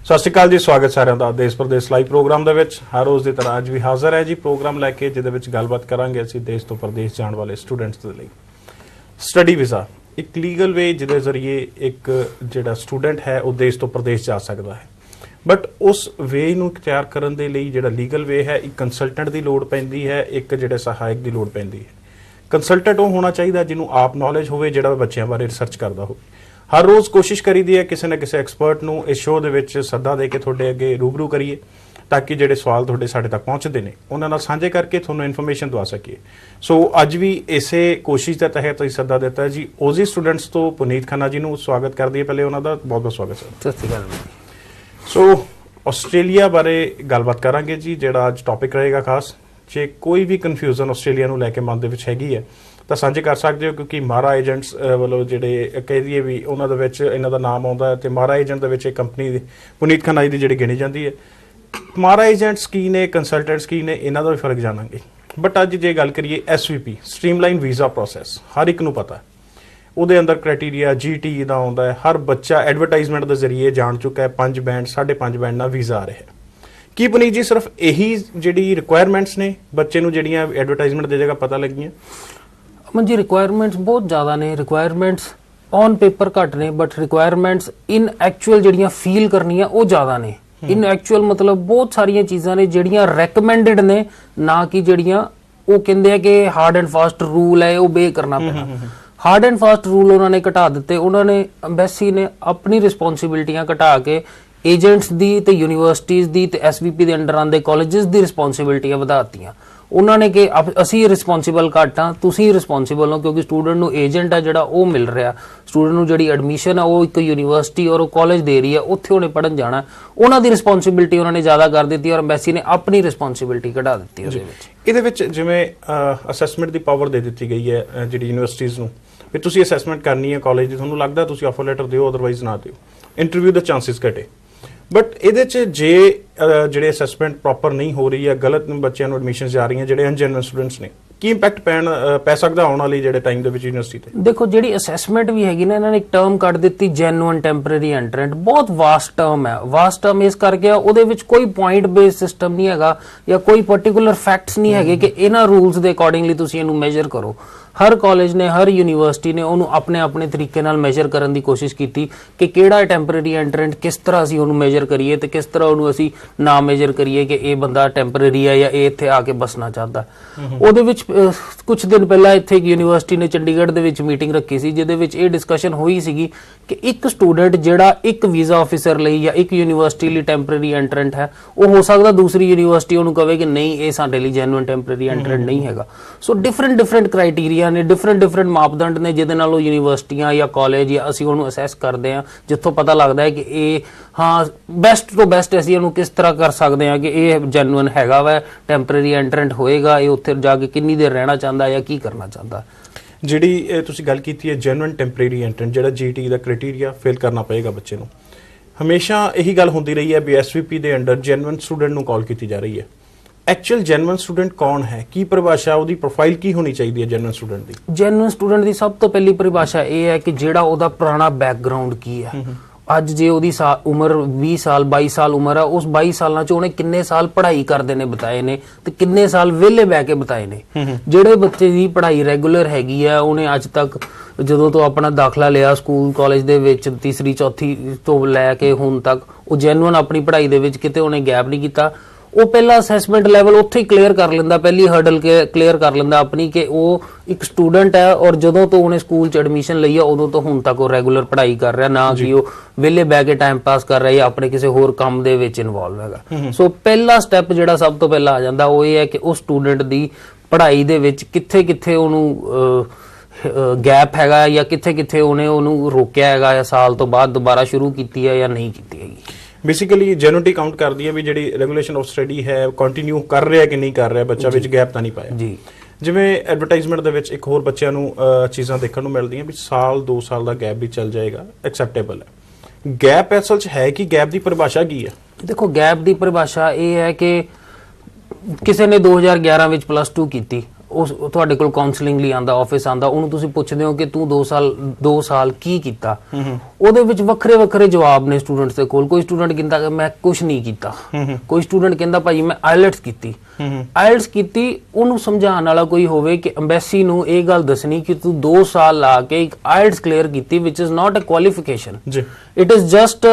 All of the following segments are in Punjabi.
ਸਤਿ ਸ਼੍ਰੀ ਅਕਾਲ ਜੀ, ਸਵਾਗਤ ਸਾਰਿਆਂ ਦਾ ਦੇਸ਼ ਪ੍ਰਦੇਸ਼ ਲਾਈਵ ਪ੍ਰੋਗਰਾਮ ਦੇ ਵਿੱਚ। ਹਰ ਰੋਜ਼ ਦੀ ਤਰ੍ਹਾਂ ਅੱਜ ਵੀ ਹਾਜ਼ਰ ਹੈ ਜੀ ਪ੍ਰੋਗਰਾਮ ਲੈ ਕੇ, ਜਿਹਦੇ ਵਿੱਚ ਗੱਲਬਾਤ ਕਰਾਂਗੇ ਅਸੀਂ ਦੇਸ਼ ਤੋਂ ਪ੍ਰਦੇਸ਼ ਜਾਣ ਵਾਲੇ ਸਟੂਡੈਂਟਸ ਦੇ ਲਈ। ਸਟੱਡੀ ਵੀਜ਼ਾ ਇੱਕ ਲੀਗਲ ਵੇ ਜਿਹਦੇ ਜ਼ਰੀਏ ਇੱਕ ਜਿਹੜਾ ਸਟੂਡੈਂਟ ਹੈ ਉਹ ਦੇਸ਼ ਤੋਂ ਪ੍ਰਦੇਸ਼ ਜਾ ਸਕਦਾ ਹੈ, ਬਟ ਉਸ ਵੇ ਨੂੰ ਇਖਤਿਆਰ ਕਰਨ ਦੇ ਲਈ ਜਿਹੜਾ ਲੀਗਲ ਵੇ ਹੈ, ਇੱਕ ਕੰਸਲਟੈਂਟ ਦੀ ਲੋੜ ਪੈਂਦੀ ਹੈ, ਇੱਕ ਜਿਹੜੇ ਸਹਾਇਕ ਦੀ ਲੋੜ ਪੈਂਦੀ ਹੈ। ਕੰਸਲਟੈਂਟ ਉਹ ਹੋਣਾ ਚਾਹੀਦਾ ਜਿਹਨੂੰ ਆਪ ਨੌਲੇਜ ਹੋਵੇ, ਜਿਹੜਾ ਬੱਚਿਆਂ ਬਾਰੇ ਰਿਸਰਚ ਕਰਦਾ ਹੋਵੇ। हर रोज़ कोशिश करीदी है किसी न किसी एक्सपर्ट नूं इस शो दे विच सद्दा दे के तुहाडे अगे रूबरू करिए, ताकि जिहड़े सवाल तुहाडे साडे तक पहुंचदे ने उन्हां नाल साझे करके तुहानूं इन्फॉर्मेशन दवा सकीए। सो अज भी इसे कोशिश के तहत असीं सद्दा दिता जी ओजी स्टूडेंट्स तो पुनीत खन्ना जी नूं स्वागत कर दईए। पहले उन्हां दा बहुत बहुत स्वागत सर। सत श्री अकाल। सो आस्ट्रेलिया बारे गलबात करांगे जी, जिहड़ा अज टॉपिक रहेगा खास। जे कोई भी कन्फ्यूजन आस्ट्रेलिया नूं लैके मन दे विच हैगी है ਤਾਂ ਸਾਂਝੇ ਕਰ ਸਕਦੇ ਹੋ, ਕਿਉਂਕਿ ਮਾਰਾ ਏਜੰਟਸ ਵੱਲੋਂ ਜਿਹੜੇ ਕਹਿ ਦਈਏ ਵੀ ਉਹਨਾਂ ਦੇ ਵਿੱਚ ਇਹਨਾਂ ਦਾ ਨਾਮ ਆਉਂਦਾ ਹੈ, ਤੇ ਮਾਰਾ ਏਜੰਟ ਦੇ ਵਿੱਚ ਇਹ ਕੰਪਨੀ ਪੁਨੀਤ ਖੰਨਾ ਦੀ ਜਿਹੜੀ ਗਿਣੀ ਜਾਂਦੀ ਹੈ। ਮਾਰਾ ਏਜੰਟਸ ਕੀ ਨੇ, ਕੰਸਲਟੈਂਟਸ ਕੀ ਨੇ, ਇਹਨਾਂ ਦਾ ਵੀ ਫਰਕ ਜਾਣਾਂਗੇ। ਬਟ ਅੱਜ ਜੇ ਗੱਲ ਕਰੀਏ SVP ਸਟ੍ਰੀਮਲਾਈਨ ਵੀਜ਼ਾ ਪ੍ਰੋਸੈਸ, ਹਰ ਇੱਕ ਨੂੰ ਪਤਾ ਹੈ ਉਹਦੇ ਅੰਦਰ ਕ੍ਰਾਈਟੀਰੀਆ GT ਦਾ ਆਉਂਦਾ ਹੈ। ਹਰ ਬੱਚਾ ਐਡਵਰਟਾਈਜ਼ਮੈਂਟ ਦੇ ਜ਼ਰੀਏ ਜਾਣ ਚੁੱਕਾ ਹੈ 5 ਬੈਂਡ 5.5 ਬੈਂਡ ਨਾਲ ਵੀਜ਼ਾ ਆ ਰਿਹਾ ਹੈ। ਕੀ ਪੁਨੀਤ ਜੀ ਸਿਰਫ ਇਹੀ ਜਿਹੜੀ ਰਿਕੁਆਇਰਮੈਂਟਸ ਨੇ ਬੱਚੇ ਨੂੰ ਜਿਹੜੀਆਂ ਐਡਵਰਟਾਈਜ਼ਮੈਂਟ ਦੀ ਜਗ੍ਹਾ ਪਤਾ ਲੱਗੀਆਂ? ਅਮਨ ਜੀ ਰਿਕੁਆਇਰਮੈਂਟਸ ਬਹੁਤ ਜ਼ਿਆਦਾ ਨੇ। ਰਿਕੁਆਇਰਮੈਂਟਸ ਔਨ ਪੇਪਰ ਘੱਟ ਨੇ, ਬਟ ਰਿਕੁਆਇਰਮੈਂਟਸ ਇਨ ਐਕਚੁਅਲ ਜਿਹੜੀਆਂ ਫੀਲ ਕਰਨੀਆਂ ਉਹ ਜ਼ਿਆਦਾ ਨੇ। ਇਨ ਐਕਚੁਅਲ ਮਤਲਬ ਬਹੁਤ ਸਾਰੀਆਂ ਚੀਜ਼ਾਂ ਨੇ ਜਿਹੜੀਆਂ ਰეკਮੈਂਡਡ ਨੇ, ਨਾ ਕਿ ਜਿਹੜੀਆਂ ਉਹ ਕਹਿੰਦੇ ਆ ਕਿ ਹਾਰਡ ਐਂਡ ਫਾਸਟ ਰੂਲ ਹੈ ਉਹ ਬੇ ਕਰਨਾ ਪੈਣਾ। ਹਾਰਡ ਐਂਡ ਫਾਸਟ ਰੂਲ ਉਹਨਾਂ ਨੇ ਘਟਾ ਦਿੱਤੇ। ਉਹਨਾਂ ਨੇ ਐਮਬੈਸੀ ਨੇ ਆਪਣੀ ਰਿਸਪੌਂਸਿਬਿਲਟੀਆਂ ਘਟਾ ਕੇ ਏਜੰਟਸ ਦੀ ਤੇ ਯੂਨੀਵਰਸਿਟੀਜ਼ ਦੀ ਤੇ SVP ਦੇ ਅੰਡਰ ਆਉਂਦੇ ਕਾਲਜਸ ਦੀ ਰਿਸਪੌਂਸਿਬਿਲਟੀਆਂ ਵਧਾ ਦਿੱਤੀਆਂ। ਉਹਨਾਂ ਨੇ ਕਿ ਅਸੀਂ ਰਿਸਪੌਂਸਿਬਲ ਘੱਟ ਹਾਂ, ਤੁਸੀਂ ਰਿਸਪੌਂਸਿਬਲ ਹੋ, ਕਿਉਂਕਿ ਸਟੂਡੈਂਟ ਨੂੰ ਏਜੰਟ ਆ ਜਿਹੜਾ ਉਹ ਮਿਲ ਰਿਹਾ। ਸਟੂਡੈਂਟ ਨੂੰ ਜਿਹੜੀ ਐਡਮਿਸ਼ਨ ਆ ਉਹ ਇੱਕ ਯੂਨੀਵਰਸਿਟੀ ਔਰ ਉਹ ਕਾਲਜ ਦੇ ਰਹੀ ਹੈ, ਉੱਥੇ ਉਹਨੇ ਪੜ੍ਹਨ ਜਾਣਾ। ਉਹਨਾਂ ਦੀ ਰਿਸਪੌਂਸਿਬਿਲਟੀ ਉਹਨਾਂ ਨੇ ਜ਼ਿਆਦਾ ਕਰ ਦਿੱਤੀ ਔਰ ਐਮਬੈਸੀ ਨੇ ਆਪਣੀ ਰਿਸਪੌਂਸਿਬਿਲਟੀ ਘਟਾ ਦਿੱਤੀ ਉਹਦੇ ਵਿੱਚ। ਇਹਦੇ ਵਿੱਚ ਜਿਵੇਂ ਅਸੈਸਮੈਂਟ ਦੀ ਪਾਵਰ ਦੇ ਦਿੱਤੀ ਗਈ ਹੈ ਜਿਹੜੀ ਯੂਨੀਵਰਸਿਟੀਜ਼ ਨੂੰ, ਵੀ ਤੁਸੀਂ ਅਸੈਸਮੈਂਟ ਕਰਨੀ ਹੈ ਕਾਲਜ ਦੀ, ਤੁਹਾਨੂੰ ਲੱਗਦਾ ਤੁਸੀਂ ਆਫਰ ਲੈਟਰ ਦਿਓ, ਅਦਰਵਾਈਜ਼ ਨਾ ਦਿਓ, ਇੰਟਰਵਿਊ ਦੇ ਚਾਂਸਿਸ ਘਟੇ। ਬਟ ਇਹਦੇ 'ਚ ਜੇ ਜਿਹੜੇ ਅਸੈਸਮੈਂਟ ਪ੍ਰੋਪਰ ਨਹੀਂ ਹੋ ਰਹੀ ਹੈ, ਗਲਤ ਬੱਚਿਆਂ ਨੂੰ ਐਡਮਿਸ਼ਨ ਜਾ ਰਹੀਆਂ, ਜਿਹੜੇ ਅਨਜੈਨੂਇਨ ਸਟੂਡੈਂਟਸ ਨੇ, ਕੀ ਇੰਪੈਕਟ ਪੈ ਸਕਦਾ ਆਉਣ ਵਾਲੀ ਜਿਹੜੇ ਟਾਈਮ ਦੇ ਵਿੱਚ ਯੂਨੀਵਰਸਿਟੀ ਤੇ? ਦੇਖੋ ਜਿਹੜੀ ਅਸੈਸਮੈਂਟ ਵੀ ਹੈਗੀ ਨਾ, ਇਹਨਾਂ ਨੇ ਇੱਕ ਟਰਮ ਕੱਢ ਦਿੱਤੀ ਜੈਨੂਇਨ ਟੈਂਪਰੇਰੀ ਐਂਟਰੈਂਟ। ਬਹੁਤ ਵਾਸਟ ਟਰਮ ਹੈ। ਵਾਸਟ ਟਰਮ ਇਸ ਕਰਕੇ ਉਹਦੇ ਵਿੱਚ ਕੋਈ ਪੁਆਇੰਟ ਬੇਸਡ ਸਿਸਟਮ ਨਹੀਂ ਹੈਗਾ ਜਾਂ ਕੋਈ ਪਾਰਟਿਕੂਲਰ ਫੈਕਟਸ ਨਹੀਂ ਹੈਗੇ ਕਿ ਇਹਨਾਂ ਰੂਲਸ ਦੇ ਅਕੋਰਡਿੰਗਲੀ ਤੁਸੀਂ ਇਹਨੂੰ ਮੈਜ਼ਰ ਕਰੋ। ਹਰ ਕਾਲਜ ਨੇ, ਹਰ ਯੂਨੀਵਰਸਿਟੀ ਨੇ ਉਹਨੂੰ ਆਪਣੇ ਤਰੀਕੇ ਨਾਲ ਮੈਜ਼ਰ ਕਰਨ ਦੀ ਕੋਸ਼ਿਸ਼ ਕੀਤੀ ਕਿ ਕਿਹੜਾ ਟੈਂਪਰੇਰੀ ਐਂਟਰੈਂਟ, ਕਿਸ ਤਰ੍ਹਾਂ ਅਸੀਂ ਉਹਨੂੰ ਮੈਜ਼ਰ ਕਰੀਏ ਤੇ ਕਿਸ ਤਰ੍ਹਾਂ ਉਹਨੂੰ ਅਸੀਂ ਨਾ ਮੈਜ਼ਰ ਕਰੀਏ ਕਿ ਇਹ ਬੰਦਾ ਟੈਂਪਰੇਰੀ ਹੈ ਜਾਂ ਇਹ ਇੱਥੇ ਆ ਕੇ ਬਸਣਾ ਚਾਹੁੰਦਾ। ਉਹਦੇ ਵਿੱਚ ਕੁਝ ਦਿਨ ਪਹਿਲਾਂ ਇੱਥੇ ਇੱਕ ਯੂਨੀਵਰਸਿਟੀ ਨੇ ਚੰਡੀਗੜ੍ਹ ਦੇ ਵਿੱਚ ਮੀਟਿੰਗ ਰੱਖੀ ਸੀ, ਜਿਹਦੇ ਵਿੱਚ ਇਹ ਡਿਸਕਸ਼ਨ ਹੋਈ ਸੀਗੀ ਕਿ ਇੱਕ ਸਟੂਡੈਂਟ ਜਿਹੜਾ ਇੱਕ ਵੀਜ਼ਾ ਆਫਿਸਰ ਲਈ ਜਾਂ ਇੱਕ ਯੂਨੀਵਰਸਿਟੀ ਲਈ ਟੈਂਪਰੇਰੀ ਐਂਟਰੈਂਟ ਹੈ, ਉਹ ਹੋ ਸਕਦਾ ਦੂਸਰੀ ਯੂਨੀਵਰਸਿਟੀ ਉਹਨੂੰ ਕਹੇ ਕਿ ਨਹੀਂ, ਇਹ ਸਾਡੇ ਲਈ ਜੈਨੂਇਨ ਟੈਂਪਰੇਰੀ ਐਂਟਰੈਂਟ ਨਹੀਂ ਹੈਗਾ। ਸੋ ਡਿਫਰੈਂਟ ਕ੍ਰਾਈਟੀਰੀਆ ਨੇ, ਡਿਫਰੈਂਟ ਮਾਪਦੰਡ ਨੇ, ਜਿਹਦੇ ਨਾਲ ਉਹ ਯੂਨੀਵਰਸਿਟੀਆਂ ਜਾਂ ਕਾਲਜ ਜਾਂ ਅਸੀਂ ਉਹਨੂੰ ਅਸੈਸ ਕਰਦੇ ਹਾਂ, ਜਿੱਥੋਂ ਪਤਾ ਲੱਗਦਾ ਹੈ ਕਿ ਇਹ ਹਾਂ ਬੈਸਟ ਤੋਂ ਬੈਸਟ ਅਸੀਂ ਇਹਨੂੰ ਕਿਸ ਤਰ੍ਹਾਂ ਕਰ ਸਕਦੇ ਹਾਂ ਕਿ ਇਹ ਜੈਨੂਇਨ ਹੈਗਾ ਵਾ, ਟੈਂਪਰੇਰੀ ਐਂਟਰੈਂਟ ਹੋਏਗਾ, ਇਹ ਉੱਥੇ ਜਾ ਕੇ ਕਿੰਨੀ ਦੇਰ ਰਹਿਣਾ ਚਾਹੁੰਦਾ ਜਾਂ ਕੀ ਕਰਨਾ ਚਾਹੁੰਦਾ। ਜਿਹੜੀ ਤੁਸੀਂ ਗੱਲ ਕੀਤੀ ਹੈ ਜੈਨੂਇਨ ਟੈਂਪਰੇਰੀ ਐਂਟਰੈਂਟ, ਜਿਹੜਾ GT ਦਾ ਕ੍ਰਾਈਟੀਰੀਆ ਫਿਲ ਕਰਨਾ ਪਏਗਾ ਬੱਚੇ ਨੂੰ, ਹਮੇਸ਼ਾ ਇਹੀ ਗੱਲ ਹੁੰਦੀ ਰਹੀ ਹੈ ਵੀ SVP ਦੇ ਅੰਡਰ ਜੈਨੂਇਨ ਸਟੂਡੈਂਟ ਨੂੰ ਕਾਲ ਕੀਤੀ ਜਾ ਰਹੀ ਹੈ। ਐਕਚੁਅਲ ਜੈਨੂਇਨ ਸਟੂਡੈਂਟ ਕੌਣ ਹੈ? ਕੀ ਪਰਿਭਾਸ਼ਾ, ਉਹਦੀ ਪ੍ਰੋਫਾਈਲ ਕੀ ਹੋਣੀ ਚਾਹੀਦੀ ਹੈ ਜੈਨੂਇਨ ਸਟੂਡੈਂਟ ਦੀ? ਜੈਨੂਇਨ ਸਟੂਡੈਂਟ ਦੀ ਸਭ ਤੋਂ ਪਹਿਲੀ ਪਰਿਭਾਸ਼ਾ ਇਹ ਹੈ ਕਿ ਜਿਹੜਾ ਉਹਦਾ ਪੁਰਾਣਾ ਬੈਕਗ੍ਰਾਉਂਡ ਕੀ ਹੈ। ਅੱਜ ਜੇ ਉਹਦੀ ਉਮਰ 20 ਸਾਲ 22 ਸਾਲ ਉਮਰ ਆ, ਉਸ 22 ਸਾਲਾਂ 'ਚ ਉਹਨੇ ਕਿੰਨੇ ਸਾਲ ਪੜ੍ਹਾਈ ਕਰਦੇ ਨੇ ਬਿਤਾਏ ਨੇ ਤੇ ਕਿੰਨੇ ਸਾਲ ਵਿਹਲੇ ਬਹਿ ਕੇ ਬਿਤਾਏ ਨੇ। ਜਿਹੜੇ ਬੱਚੇ ਦੀ ਪੜ੍ਹਾਈ ਰੈਗੂਲਰ ਹੈਗੀ ਆ, ਉਹਨੇ ਅੱਜ ਤੱਕ ਜਦੋਂ ਤੋਂ ਆਪਣਾ ਦਾਖਲਾ ਲਿਆ ਸਕੂਲ ਕਾਲਜ ਦੇ ਵਿੱਚ 3ਰੀ 4ਥੀ ਤੋਂ ਲੈ ਕੇ ਹੁਣ ਤੱਕ, ਉਹ ਜੈਨੂਇਨ ਆਪਣੀ ਪੜ੍ਹਾਈ ਦੇ ਵਿੱਚ ਕਿਤੇ ਉਹਨੇ ਗੈਪ ਨਹੀਂ ਕੀਤਾ। ਉਹ ਪਹਿਲਾ ਅਸੈਸਮੈਂਟ ਲੈਵਲ ਉੱਥੇ ਹੀ ਕਲੀਅਰ ਕਰ ਲੈਂਦਾ, ਪਹਿਲੀ ਹਰਡਲ ਕਲੀਅਰ ਕਰ ਲੈਂਦਾ ਆਪਣੀ, ਕਿ ਉਹ ਇੱਕ ਸਟੂਡੈਂਟ ਹੈ ਔਰ ਜਦੋਂ ਤੋਂ ਉਹਨੇ ਸਕੂਲ 'ਚ ਐਡਮਿਸ਼ਨ ਲਈ ਆ ਉਦੋਂ ਤੋਂ ਹੁਣ ਤੱਕ ਉਹ ਰੈਗੂਲਰ ਪੜ੍ਹਾਈ ਕਰ ਰਿਹਾ, ਨਾ ਕਿ ਉਹ ਵਿਹਲੇ ਬਹਿ ਕੇ ਟਾਈਮ ਪਾਸ ਕਰ ਰਿਹਾ ਜਾਂ ਆਪਣੇ ਕਿਸੇ ਹੋਰ ਕੰਮ ਦੇ ਵਿੱਚ ਇਨਵੋਲਵ ਹੈਗਾ। ਸੋ ਪਹਿਲਾ ਸਟੈਪ ਜਿਹੜਾ ਸਭ ਤੋਂ ਪਹਿਲਾਂ ਆ ਜਾਂਦਾ ਉਹ ਇਹ ਹੈ ਕਿ ਉਹ ਸਟੂਡੈਂਟ ਦੀ ਪੜ੍ਹਾਈ ਦੇ ਵਿੱਚ ਕਿੱਥੇ ਉਹਨੂੰ ਗੈਪ ਹੈਗਾ ਜਾਂ ਕਿੱਥੇ ਉਹਨੂੰ ਰੋਕਿਆ ਹੈਗਾ ਜਾਂ ਸਾਲ ਤੋਂ ਬਾਅਦ ਦੁਬਾਰਾ ਸ਼ੁਰੂ ਕੀਤੀ ਹੈ ਜਾਂ ਨਹੀਂ ਕੀਤੀ ਹੈਗੀ। ਬੇਸਿਕਲੀ ਜੈਨੂਇਨਿਟੀ ਕਾਊਂਟ ਕਰਦੀ ਹੈ ਵੀ ਜਿਹੜੀ ਰੈਗੂਲੇਸ਼ਨ ਆਫ ਸਟੱਡੀ ਹੈ ਕੰਟੀਨਿਊ ਕਰ ਰਿਹਾ ਕਿ ਨਹੀਂ ਕਰ ਰਿਹਾ, ਬੱਚਾ ਵਿੱਚ ਗੈਪ ਤਾਂ ਨਹੀਂ ਪਾਇਆ ਜੀ। ਜਿਵੇਂ ਐਡਵਰਟਾਈਜ਼ਮੈਂਟ ਦੇ ਵਿੱਚ ਇੱਕ ਹੋਰ ਬੱਚਿਆਂ ਨੂੰ ਚੀਜ਼ਾਂ ਦੇਖਣ ਨੂੰ ਮਿਲਦੀਆਂ ਵੀ ਸਾਲ 2 ਸਾਲ ਦਾ ਗੈਪ ਵੀ ਚੱਲ ਜਾਏਗਾ, ਐਕਸੈਪਟੇਬਲ ਹੈ। ਗੈਪ ਅਸਲ 'ਚ ਹੈ ਕਿ ਗੈਪ ਦੀ ਪਰਿਭਾਸ਼ਾ ਕੀ ਹੈ? ਦੇਖੋ ਗੈਪ ਦੀ ਪਰਿਭਾਸ਼ਾ ਇਹ ਹੈ ਕਿ ਕਿਸੇ ਨੇ 2011 ਵਿੱਚ +2 ਕੀਤੀ, ਉਸ ਤੁਹਾਡੇ ਕੋਲ ਕਾਉਂਸਲਿੰਗ ਲਈ ਆਂਦਾ, ਆਫਿਸ ਆਂਦਾ, ਉਹਨੂੰ ਤੁਸੀਂ ਪੁੱਛਦੇ ਹੋ ਕਿ ਤੂੰ 2 ਸਾਲ ਕੀ ਕੀਤਾ, ਉਹਦੇ ਵਿੱਚ ਵੱਖਰੇ ਵੱਖਰੇ ਜਵਾਬ ਨੇ ਸਟੂਡੈਂਟਸ ਦੇ ਕੋਲ। ਕੋਈ ਸਟੂਡੈਂਟ ਕਹਿੰਦਾ ਕਿ ਮੈਂ ਕੁਝ ਨਹੀਂ ਕੀਤਾ, ਕੋਈ ਸਟੂਡੈਂਟ ਕਹਿੰਦਾ ਭਾਈ ਮੈਂ ਆਇਲਟਸ ਕੀਤੀ। ਆਇਲਟਸ ਕੀਤੀ, ਉਹਨੂੰ ਸਮਝਾਉਣ ਵਾਲਾ ਕੋਈ ਹੋਵੇ ਕਿ ਐਮਬੈਸੀ ਨੂੰ ਇਹ ਗੱਲ ਦੱਸਣੀ ਕਿ ਤੂੰ 2 ਸਾਲ ਲਾ ਕੇ ਇੱਕ ਆਇਲਟਸ ਕਲੀਅਰ ਕੀਤੀ, which is not a qualification, it is just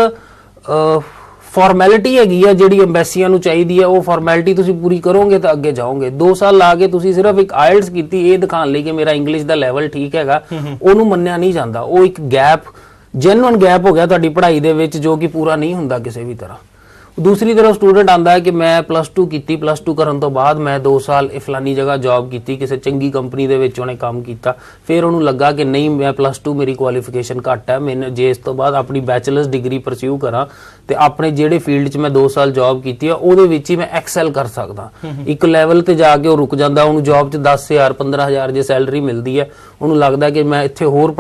formality ਹੈਗੀ ਆ ਜਿਹੜੀ ਐਮਬੈਸੀਆਂ ਨੂੰ ਚਾਹੀਦੀ ਹੈ। ਉਹ ਫਾਰਮੈਲਿਟੀ ਤੁਸੀਂ ਪੂਰੀ ਕਰੋਗੇ ਤਾਂ ਅੱਗੇ ਜਾਓਗੇ। 2 ਸਾਲ ਲਾ ਕੇ ਤੁਸੀਂ ਸਿਰਫ ਇੱਕ ਆਇਲਟਸ ਕੀਤੀ ਇਹ ਦਿਖਾਉਣ ਲਈ ਕਿ ਮੇਰਾ ਇੰਗਲਿਸ਼ ਦਾ ਲੈਵਲ ਠੀਕ ਹੈਗਾ, ਉਹਨੂੰ ਮੰਨਿਆ ਨਹੀਂ ਜਾਂਦਾ। ਉਹ ਇੱਕ ਗੈਪ, ਜੈਨੂਇਨ ਗੈਪ ਹੋ ਗਿਆ ਤੁਹਾਡੀ ਪੜ੍ਹਾਈ ਦੇ ਵਿੱਚ, ਜੋ ਕਿ ਪੂਰਾ ਨਹੀਂ ਹੁੰਦਾ ਕਿਸੇ ਵੀ ਤਰ੍ਹਾਂ। ਦੂਸਰੀ ਤਰਫ ਸਟੂਡੈਂਟ ਆਂਦਾ ਹੈ ਕਿ ਮੈਂ +2 ਕੀਤੀ, +2 ਕਰਨ ਤੋਂ ਬਾਅਦ ਮੈਂ 2 ਸਾਲ ਫਲਾਨੀ ਜਗ੍ਹਾ ਜੌਬ ਕੀਤੀ, ਕਿਸੇ ਚੰਗੀ ਕੰਪਨੀ ਦੇ ਵਿੱਚ ਉਹਨੇ ਕੰਮ ਕੀਤਾ, ਫਿਰ ਉਹਨੂੰ ਲੱਗਾ ਕਿ ਨਹੀਂ ਮੈਂ +2 ਮੇਰੀ ਕੁਆਲੀਫਿਕੇਸ਼ਨ ਘੱਟ ਹੈ, ਮੈਨੂੰ ਜੇ ਇਸ ਤੋਂ ਬਾਅਦ ਆਪਣੀ ਬੈਚਲਰਸ ਡਿਗਰੀ ਪਰਸਿਊ ਕਰਾਂ ਤੇ ਆਪਣੇ ਜਿਹੜੇ ਫੀਲਡ 'ਚ ਮੈਂ 2 ਸਾਲ ਜੌਬ ਕੀਤੀ ਆ ਉਹਦੇ ਵਿੱਚ ਹੀ ਮੈਂ ਐਕਸੈਲ ਕਰ ਸਕਦਾ। ਇੱਕ ਲੈਵਲ ਤੇ ਜਾ ਕੇ ਉਹ ਰੁਕ ਜਾਂਦਾ, ਉਹਨੂੰ ਜੌਬ 'ਚ 10,000 15,000 ਜੇ ਸੈਲਰੀ ਮਿਲਦੀ ਹੈ, ਉਹਨੂੰ ਲੱਗਦਾ ਕਿ ਮੈਂ ਇੱਥੇ ਹੋਰ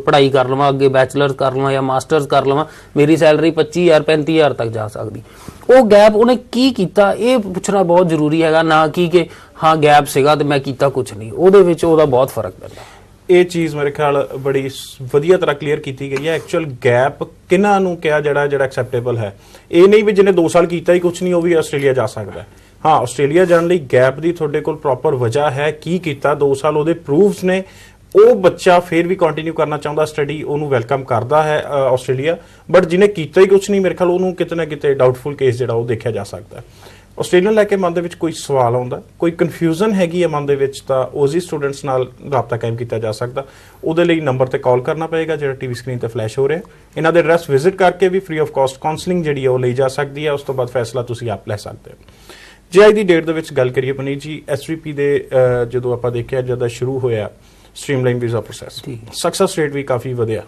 ਪੜ੍ਹਾਈ ਕਰ ਲਵਾਂ, ਅੱਗੇ ਬੈਚਲਰਸ ਕਰ ਲਵਾਂ ਜਾਂ ਮਾਸਟਰਸ ਕਰ ਲਵਾਂ, ਮੇਰੀ ਸੈਲਰੀ 25,000 35,000 ਤੱਕ ਜਾ ਸਕਦੀ। ਉਹ ਗੈਪ ਉਹਨੇ ਕੀ ਕੀਤਾ ਇਹ ਪੁੱਛਣਾ ਬਹੁਤ ਜ਼ਰੂਰੀ ਹੈਗਾ, ਨਾ ਕਿ ਹਾਂ ਗੈਪ ਸੀਗਾ ਤੇ ਮੈਂ ਕੀਤਾ ਕੁਝ ਨਹੀਂ। ਉਹਦੇ ਵਿੱਚ ਉਹਦਾ ਬਹੁਤ ਫਰਕ ਪੈਂਦਾ। ਇਹ ਚੀਜ਼ ਮੇਰੇ ਖਿਆਲ ਬੜੀ ਵਧੀਆ ਤਰ੍ਹਾਂ ਕਲੀਅਰ ਕੀਤੀ ਗਈ ਹੈ। ਐਕਚੁਅਲ ਗੈਪ ਕਿਹਨਾਂ ਨੂੰ ਕਿਹਾ ਜਿਹੜਾ ਐਕਸੈਪਟੇਬਲ ਹੈ। ਇਹ ਨਹੀਂ ਵੀ ਜਿਹਨੇ 2 ਸਾਲ ਕੀਤਾ ਹੀ ਕੁਝ ਨਹੀਂ ਉਹ ਵੀ ਆਸਟ੍ਰੇਲੀਆ ਜਾ ਸਕਦਾ। ਹਾਂ, ਆਸਟ੍ਰੇਲੀਆ ਜਾਣ ਲਈ ਗੈਪ ਦੀ ਤੁਹਾਡੇ ਕੋਲ ਪ੍ਰੋਪਰ ਵਜ੍ਹਾ ਹੈ, ਕੀ ਕੀਤਾ 2 ਸਾਲ, ਉਹਦੇ ਪ੍ਰੂਫਸ ਨੇ। ਉਹ ਬੱਚਾ ਫਿਰ ਵੀ ਕੰਟੀਨਿਊ ਕਰਨਾ ਚਾਹੁੰਦਾ ਸਟੱਡੀ, ਉਹਨੂੰ ਵੈਲਕਮ ਕਰਦਾ ਹੈ ਆਸਟ੍ਰੇਲੀਆ। ਬਟ ਜਿਹਨੇ ਕੀਤਾ ਹੀ ਕੁਝ ਨਹੀਂ, ਮੇਰੇ ਖਿਆਲ ਉਹਨੂੰ ਕਿਤੇ ਨਾ ਕਿਤੇ ਡਾਊਟਫੁਲ ਕੇਸ ਜਿਹੜਾ ਉਹ ਦੇਖਿਆ ਜਾ ਸਕਦਾ। ਆਸਟ੍ਰੇਲੀਆ ਲੈ ਕੇ ਮਨ ਦੇ ਵਿੱਚ ਕੋਈ ਸਵਾਲ ਆਉਂਦਾ, ਕੋਈ ਕਨਫਿਊਜ਼ਨ ਹੈਗੀ ਹੈ ਮਨ ਦੇ ਵਿੱਚ, ਤਾਂ OZ ਸਟੂਡੈਂਟਸ ਨਾਲ ਰਾਬਤਾ ਕਾਇਮ ਕੀਤਾ ਜਾ ਸਕਦਾ। ਉਹਦੇ ਲਈ ਨੰਬਰ ਤੇ ਕਾਲ ਕਰਨਾ ਪਏਗਾ ਜਿਹੜਾ ਟੀਵੀ ਸਕਰੀਨ ਤੇ ਫਲੈਸ਼ ਹੋ ਰਿਹਾ। ਇਹਨਾਂ ਦੇ ਐਡਰੈਸ ਵਿਜ਼ਿਟ ਕਰਕੇ ਵੀ ਫ੍ਰੀ ਆਫ ਕਾਸਟ ਕਾਉਂਸਲਿੰਗ ਜਿਹੜੀ ਹੈ ਉਹ ਲਈ ਜਾ ਸਕਦੀ ਹੈ। ਉਸ ਤੋਂ ਬਾਅਦ ਫੈਸਲਾ ਤੁਸੀਂ ਆਪ ਲੈ ਸਕਦੇ ਹੋ। ਜੇ ਅੱਜ ਦੀ ਡੇਟ ਦੇ ਵਿੱਚ ਗੱਲ ਕਰੀਏ ਪਨੀਰ ਜੀ, SVP ਦੇ ਜਦੋਂ ਆਪਾਂ ਦੇਖਿਆ ਜਦੋਂ ਸ਼ੁਰੂ ਹੋਇਆ streamline visa process, success rate ਵੀ ਕਾਫੀ ਵਧਿਆ,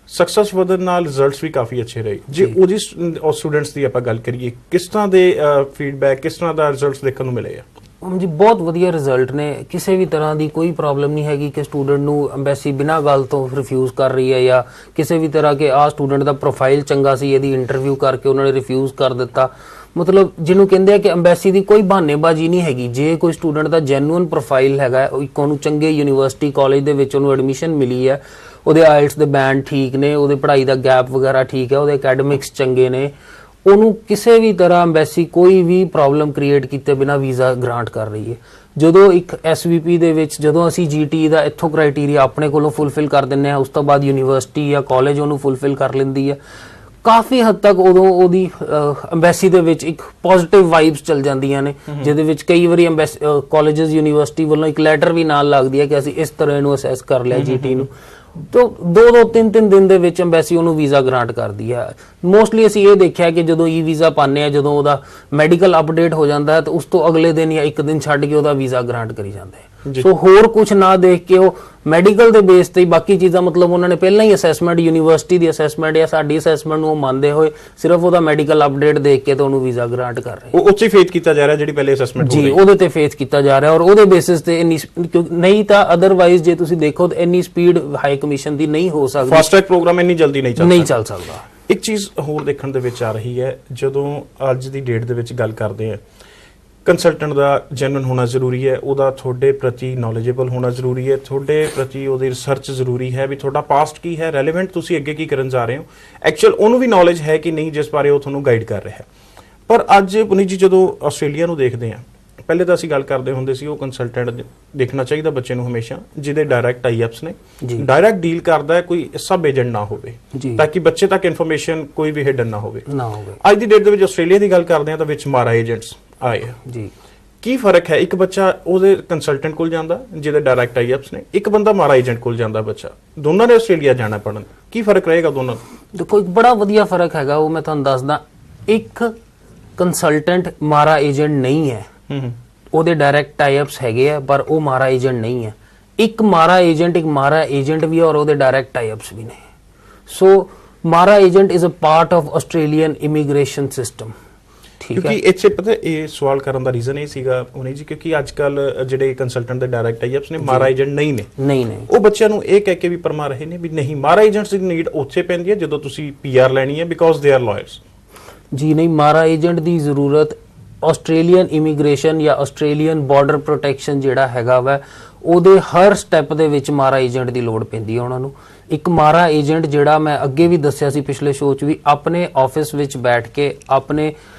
ਸਕਸੈਸ ਵਧਣ ਨਾਲ ਰਿਜ਼ਲਟਸ ਵੀ ਕਾਫੀ ਅੱਛੇ ਰਹੇ। ਜੇ ਉਹਦੀ ਸਟੂਡੈਂਟਸ ਦੀ ਆਪਾਂ ਗੱਲ ਕਰੀਏ, ਕਿਸ ਤਰ੍ਹਾਂ ਦੇ ਫੀਡਬੈਕ, ਕਿਸ ਤਰ੍ਹਾਂ ਦਾ ਰਿਜ਼ਲਟਸ ਦੇਖਣ ਨੂੰ ਮਿਲੇ ਆ? ਜੀ ਬਹੁਤ ਵਧੀਆ ਰਿਜ਼ਲਟ ਨੇ, ਕਿਸੇ ਵੀ ਤਰ੍ਹਾਂ ਦੀ ਕੋਈ ਪ੍ਰੋਬਲਮ ਨਹੀਂ ਹੈਗੀ ਕਿ ਸਟੂਡੈਂਟ ਨੂੰ ਐਮਬੈਸੀ ਬਿਨਾਂ ਗੱਲ ਤੋਂ ਰਿਫਿਊਜ਼ ਕਰ ਰਹੀ ਹੈ, ਜਾਂ ਕਿਸੇ ਵੀ ਤਰ੍ਹਾਂ ਕਿ ਆਹ ਸਟੂਡੈਂਟ ਦਾ ਪ੍ਰੋਫਾਈਲ ਚੰਗਾ ਸੀ, ਇਹਦੀ ਇੰਟਰਵਿਊ ਕਰਕੇ ਉਹਨਾਂ ਨੇ ਰਿਫਿਊਜ਼ ਕਰ ਦਿੱਤਾ। ਮਤਲਬ ਜਿਹਨੂੰ ਕਹਿੰਦੇ ਆ ਕਿ ਐਮਬੈਸੀ ਦੀ ਕੋਈ ਬਹਾਨੇਬਾਜ਼ੀ ਨਹੀਂ ਹੈਗੀ। ਜੇ ਕੋਈ ਸਟੂਡੈਂਟ ਦਾ ਜੈਨੂਇਨ ਪ੍ਰੋਫਾਈਲ ਹੈਗਾ, ਉਹਨੂੰ ਚੰਗੇ ਯੂਨੀਵਰਸਿਟੀ ਕਾਲਜ ਦੇ ਵਿੱਚ ਉਹਨੂੰ ਐਡਮਿਸ਼ਨ ਮਿਲੀ ਹੈ, ਉਹਦੇ ਆਇਲਟਸ ਦੇ ਬੈਂਡ ਠੀਕ ਨੇ, ਉਹਦੇ ਪੜ੍ਹਾਈ ਦਾ ਗੈਪ ਵਗੈਰਾ ਠੀਕ ਹੈ, ਉਹਦੇ ਅਕੈਡਮਿਕਸ ਚੰਗੇ ਨੇ, ਉਹਨੂੰ ਕਿਸੇ ਵੀ ਤਰ੍ਹਾਂ ਐਮਬੈਸੀ ਕੋਈ ਵੀ ਪ੍ਰੋਬਲਮ ਕ੍ਰੀਏਟ ਕੀਤੇ ਬਿਨਾਂ ਵੀਜ਼ਾ ਗ੍ਰਾਂਟ ਕਰ ਰਹੀ ਹੈ। ਜਦੋਂ ਇੱਕ SVP ਦੇ ਵਿੱਚ ਜਦੋਂ ਅਸੀਂ GT ਦਾ ਇੱਥੋਂ ਕ੍ਰਾਈਟੇਰੀਆ ਆਪਣੇ ਕੋਲੋਂ ਫੁੱਲਫਿਲ ਕਰ ਦਿੰਦੇ ਹਾਂ, ਉਸ ਤੋਂ ਬਾਅਦ ਯੂਨੀਵਰਸਿਟੀ ਜਾਂ ਕਾਲਜ ਉਹਨੂੰ ਫੁੱਲਫਿਲ ਕਰ ਲੈਂਦੀ ਹੈ, ਕਾਫੀ ਹੱਦ ਤੱਕ ਉਦੋਂ ਉਹਦੀ ਐਮਬੈਸੀ ਦੇ ਵਿੱਚ ਇੱਕ ਪੋਜ਼ਿਟਿਵ ਵਾਈਬਸ ਚੱਲ ਜਾਂਦੀਆਂ ਨੇ, ਜਿਹਦੇ ਵਿੱਚ ਕਈ ਵਾਰੀ ਕਾਲਜਸ ਯੂਨੀਵਰਸਿਟੀ ਵੱਲੋਂ ਇੱਕ ਲੈਟਰ ਵੀ ਨਾਲ ਲੱਗਦੀ ਹੈ ਕਿ ਅਸੀਂ ਇਸ ਤਰ੍ਹਾਂ ਇਹਨੂੰ ਅਸੈਸ ਕਰ ਲਿਆ GT ਨੂੰ। तो 2-3 दिन ਦੇ ਵਿੱਚ ਐਮਬੈਸੀ ਉਹਨੂੰ ਵੀਜ਼ਾ ਗ੍ਰਾਂਟ ਕਰਦੀ ਹੈ। ਮੋਸਟਲੀ ਅਸੀਂ ਇਹ ਦੇਖਿਆ ਕਿ ਜਦੋਂ ਵੀਜ਼ਾ ਪਾਉਂਦੇ ਆ, ਜਦੋਂ ਉਹਦਾ ਮੈਡੀਕਲ ਅਪਡੇਟ ਹੋ ਜਾਂਦਾ ਹੈ ਤਾਂ ਉਸ ਤੋਂ ਅਗਲੇ ਦਿਨ ਜਾਂ ਇੱਕ ਦਿਨ ਛੱਡ ਕੇ ਉਹਦਾ ਵੀਜ਼ਾ ਗ੍ਰਾਂਟ ਕਰੀ ਜਾਂਦੇ ਹੈ। ਸੋ ਹੋਰ ਕੁਝ ਨਾ ਦੇਖ ਕੇ ਉਹ ਮੈਡੀਕਲ ਦੇ ਬੇਸ ਤੇ ਬਾਕੀ ਚੀਜ਼ਾਂ, ਮਤਲਬ ਉਹਨਾਂ ਨੇ ਪਹਿਲਾਂ ਹੀ ਅਸੈਸਮੈਂਟ, ਯੂਨੀਵਰਸਿਟੀ ਦੀ ਅਸੈਸਮੈਂਟ ਜਾਂ ਸਾਡੀ ਅਸੈਸਮੈਂਟ ਨੂੰ ਉਹ ਮੰਨਦੇ ਹੋਏ ਸਿਰਫ ਉਹਦਾ ਮੈਡੀਕਲ ਅਪਡੇਟ ਦੇਖ ਕੇ ਤਾਂ ਉਹਨੂੰ ਵੀਜ਼ਾ ਗ੍ਰਾਂਟ ਕਰ ਰਹੇ। ਉਹ ਉੱਚੀ ਫੇਥ ਕੀਤਾ ਜਾ ਰਿਹਾ ਜਿਹੜੀ ਪਹਿਲੇ ਅਸੈਸਮੈਂਟ ਜੀ, ਉਹਦੇ ਤੇ ਫੇਥ ਕੀਤਾ ਜਾ ਰਿਹਾ ਔਰ ਉਹਦੇ ਬੇਸਿਸ ਤੇ ਇੰਨੀ, ਨਹੀਂ ਤਾਂ ਅਦਰਵਾਈਜ਼ ਜੇ ਤੁਸੀਂ ਦੇਖੋ ਤਾਂ ਇੰਨੀ ਸਪੀਡ ਹਾਈ ਕਮਿਸ਼ਨ ਦੀ ਨਹੀਂ ਹੋ ਸਕਦੀ। ਫਾਸਟ ਟਰੈਕ ਪ੍ਰੋਗਰਾਮ ਇੰਨੀ ਜਲਦੀ ਨਹੀਂ ਚੱਲ ਸਕਦਾ। ਇੱਕ ਚੀਜ਼ ਹੋਰ ਦੇਖਣ ਦੇ ਵਿੱਚ ਆ ਰਹੀ ਹੈ, ਜਦੋਂ ਅੱਜ ਦੀ ਡੇਟ ਦੇ ਵਿੱਚ ਗੱਲ ਕਰਦੇ ਆ, ਕੰਸਲਟੈਂਟ ਦਾ ਜੈਨੂਇਨ ਹੋਣਾ ਜ਼ਰੂਰੀ ਹੈ, ਉਹਦਾ ਤੁਹਾਡੇ ਪ੍ਰਤੀ ਨੌਲੇਜੇਬਲ ਹੋਣਾ ਜ਼ਰੂਰੀ ਹੈ, ਤੁਹਾਡੇ ਪ੍ਰਤੀ ਉਹਦੀ ਰਿਸਰਚ ਜ਼ਰੂਰੀ ਹੈ ਵੀ ਤੁਹਾਡਾ ਪਾਸਟ ਕੀ ਹੈ, ਰੈਲੇਵੈਂਟ ਤੁਸੀਂ ਅੱਗੇ ਕੀ ਕਰਨ ਜਾ ਰਹੇ ਹੋ, ਐਕਚੁਅਲ ਉਹਨੂੰ ਵੀ ਨੌਲੇਜ ਹੈ ਕਿ ਨਹੀਂ ਜਿਸ ਬਾਰੇ ਉਹ ਤੁਹਾਨੂੰ ਗਾਈਡ ਕਰ ਰਿਹਾ ਹੈ। ਪਰ ਅੱਜ ਪੁਨੀਤ ਜੀ ਜਦੋਂ ਆਸਟ੍ਰੇਲੀਆ ਨੂੰ ਦੇਖਦੇ ਹਾਂ, ਪਹਿਲੇ ਤਾਂ ਅਸੀਂ ਗੱਲ ਕਰਦੇ ਹੁੰਦੇ ਸੀ ਉਹ ਕੰਸਲਟੈਂਟ ਦੇਖਣਾ ਚਾਹੀਦਾ ਬੱਚੇ ਨੂੰ ਹਮੇਸ਼ਾ ਜਿਹਦੇ ਡਾਇਰੈਕਟ ਟਾਈ-ਅਪਸ ਨੇ, ਡਾਇਰੈਕਟ ਡੀਲ ਕਰਦਾ ਹੈ, ਕੋਈ ਸਬ ਏਜੰਟ ਨਾ ਹੋਵੇ ਤਾਂ ਕਿ ਬੱਚੇ ਤੱਕ ਇਨਫੋਰਮੇਸ਼ਨ ਕੋਈ ਵੀ ਹਿਡਨ ਨਾ ਹੋਵੇ। ਅੱਜ ਦੀ ਡੇਟ ਦੇ ਵਿੱਚ ਆਸਟ੍ਰੇਲੀਆ ਦੀ ਗੱਲ ਕਰਦੇ ਹਾਂ ਤਾਂ ਵਿੱਚ ਮਾਰਾ ਏਜੰਟਸ ਆਏ ਜੀ। ਕੀ ਫਰਕ ਹੈ? ਇੱਕ ਬੱਚਾ ਉਹਦੇ ਕੰਸਲਟੈਂਟ ਕੋਲ ਜਾਂਦਾ ਜਿਹਦੇ ਡਾਇਰੈਕਟ ਟਾਈ-ਅਪਸ ਨੇ, ਇੱਕ ਬੰਦਾ ਮਾਰਾ ਏਜੰਟ ਕੋਲ ਜਾਂਦਾ ਬੱਚਾ, ਦੋਨਾਂ ਨੇ ਆਸਟ੍ਰੇਲੀਆ ਜਾਣਾ ਪੜਨ, ਕੀ ਫਰਕ ਰਹੇਗਾ ਦੋਨਾਂ? ਦੇਖੋ ਇੱਕ ਬੜਾ ਵਧੀਆ ਫਰਕ ਹੈਗਾ, ਉਹ ਮੈਂ ਤੁਹਾਨੂੰ ਦੱਸਦਾ। ਇੱਕ ਕੰਸਲਟੈਂਟ ਮਾਰਾ ਏਜੰਟ ਨਹੀਂ ਹੈ, ਉਹਦੇ ਡਾਇਰੈਕਟ ਟਾਈ-ਅਪਸ ਹੈਗੇ ਆ ਪਰ ਉਹ ਮਾਰਾ ਏਜੰਟ ਨਹੀਂ ਹੈ। ਇੱਕ ਮਾਰਾ ਏਜੰਟ ਵੀ ਹੈ ਔਰ ਉਹਦੇ ਡਾਇਰੈਕਟ ਟਾਈ-ਅਪਸ ਵੀ ਨੇ। ਸੋ ਮਾਰਾ agent is a part of Australian immigration system. ਕਿਉਂਕਿ ਇੱਥੇ ਪਤਾ ਇਹ ਸਵਾਲ ਕਰਨ ਦਾ ਰੀਜ਼ਨ ਇਹ ਸੀਗਾ ਉਹਨੇ ਜੀ, ਕਿਉਂਕਿ ਅੱਜ ਕੱਲ ਜਿਹੜੇ ਕੰਸਲਟੈਂਟ ਦੇ ਡਾਇਰੈਕਟ ਟਾਈ-ਅਪਸ ਨੇ ਮਾਰਾ ਏਜੰਟ ਨਹੀਂ ਨੇ, ਉਹ ਬੱਚਿਆਂ ਨੂੰ ਇਹ ਕਹਿ ਕੇ ਵੀ ਪਰਮਾ ਰਹੇ ਨੇ ਵੀ ਨਹੀਂ, ਮਾਰਾ ਏਜੰਟਸ ਦੀ ਨੀਡ ਉੱਥੇ ਪੈਂਦੀ ਹੈ ਜਦੋਂ ਤੁਸੀਂ PR ਲੈਣੀ ਹੈ ਬਿਕੋਜ਼ ਦੇ ਆਰ ਲਾਇਰਸ। ਜੀ ਨਹੀਂ, ਮਾਰਾ ਏਜੰਟ ਦੀ ਜ਼ਰੂਰਤ ਆਸਟ੍ਰੇਲੀਅਨ ਇਮੀਗ੍ਰੇਸ਼ਨ ਜਾਂ ਆਸਟ੍ਰੇਲੀਅਨ ਬਾਰਡਰ ਪ੍ਰੋਟੈਕਸ਼ਨ ਜਿਹੜਾ ਹੈਗਾ ਵਾ ਉਹਦੇ ਹਰ ਸਟੈਪ ਦੇ ਵਿੱਚ ਮਾਰਾ ਏਜੰਟ ਦੀ ਲੋੜ ਪੈਂਦੀ ਹੈ ਉਹਨਾਂ ਨੂੰ। ਇੱਕ ਮਾਰਾ ਏਜੰਟ ਜਿਹੜਾ ਮੈਂ ਅੱਗੇ ਵੀ ਦੱਸਿਆ ਸੀ ਪਿਛਲੇ ਸ਼ੋਅ 'ਚ ਵੀ, ਆਪਣੇ ਆਫਿਸ ਵਿੱਚ ਬੈਠ ਕੇ ਆਪਣੇ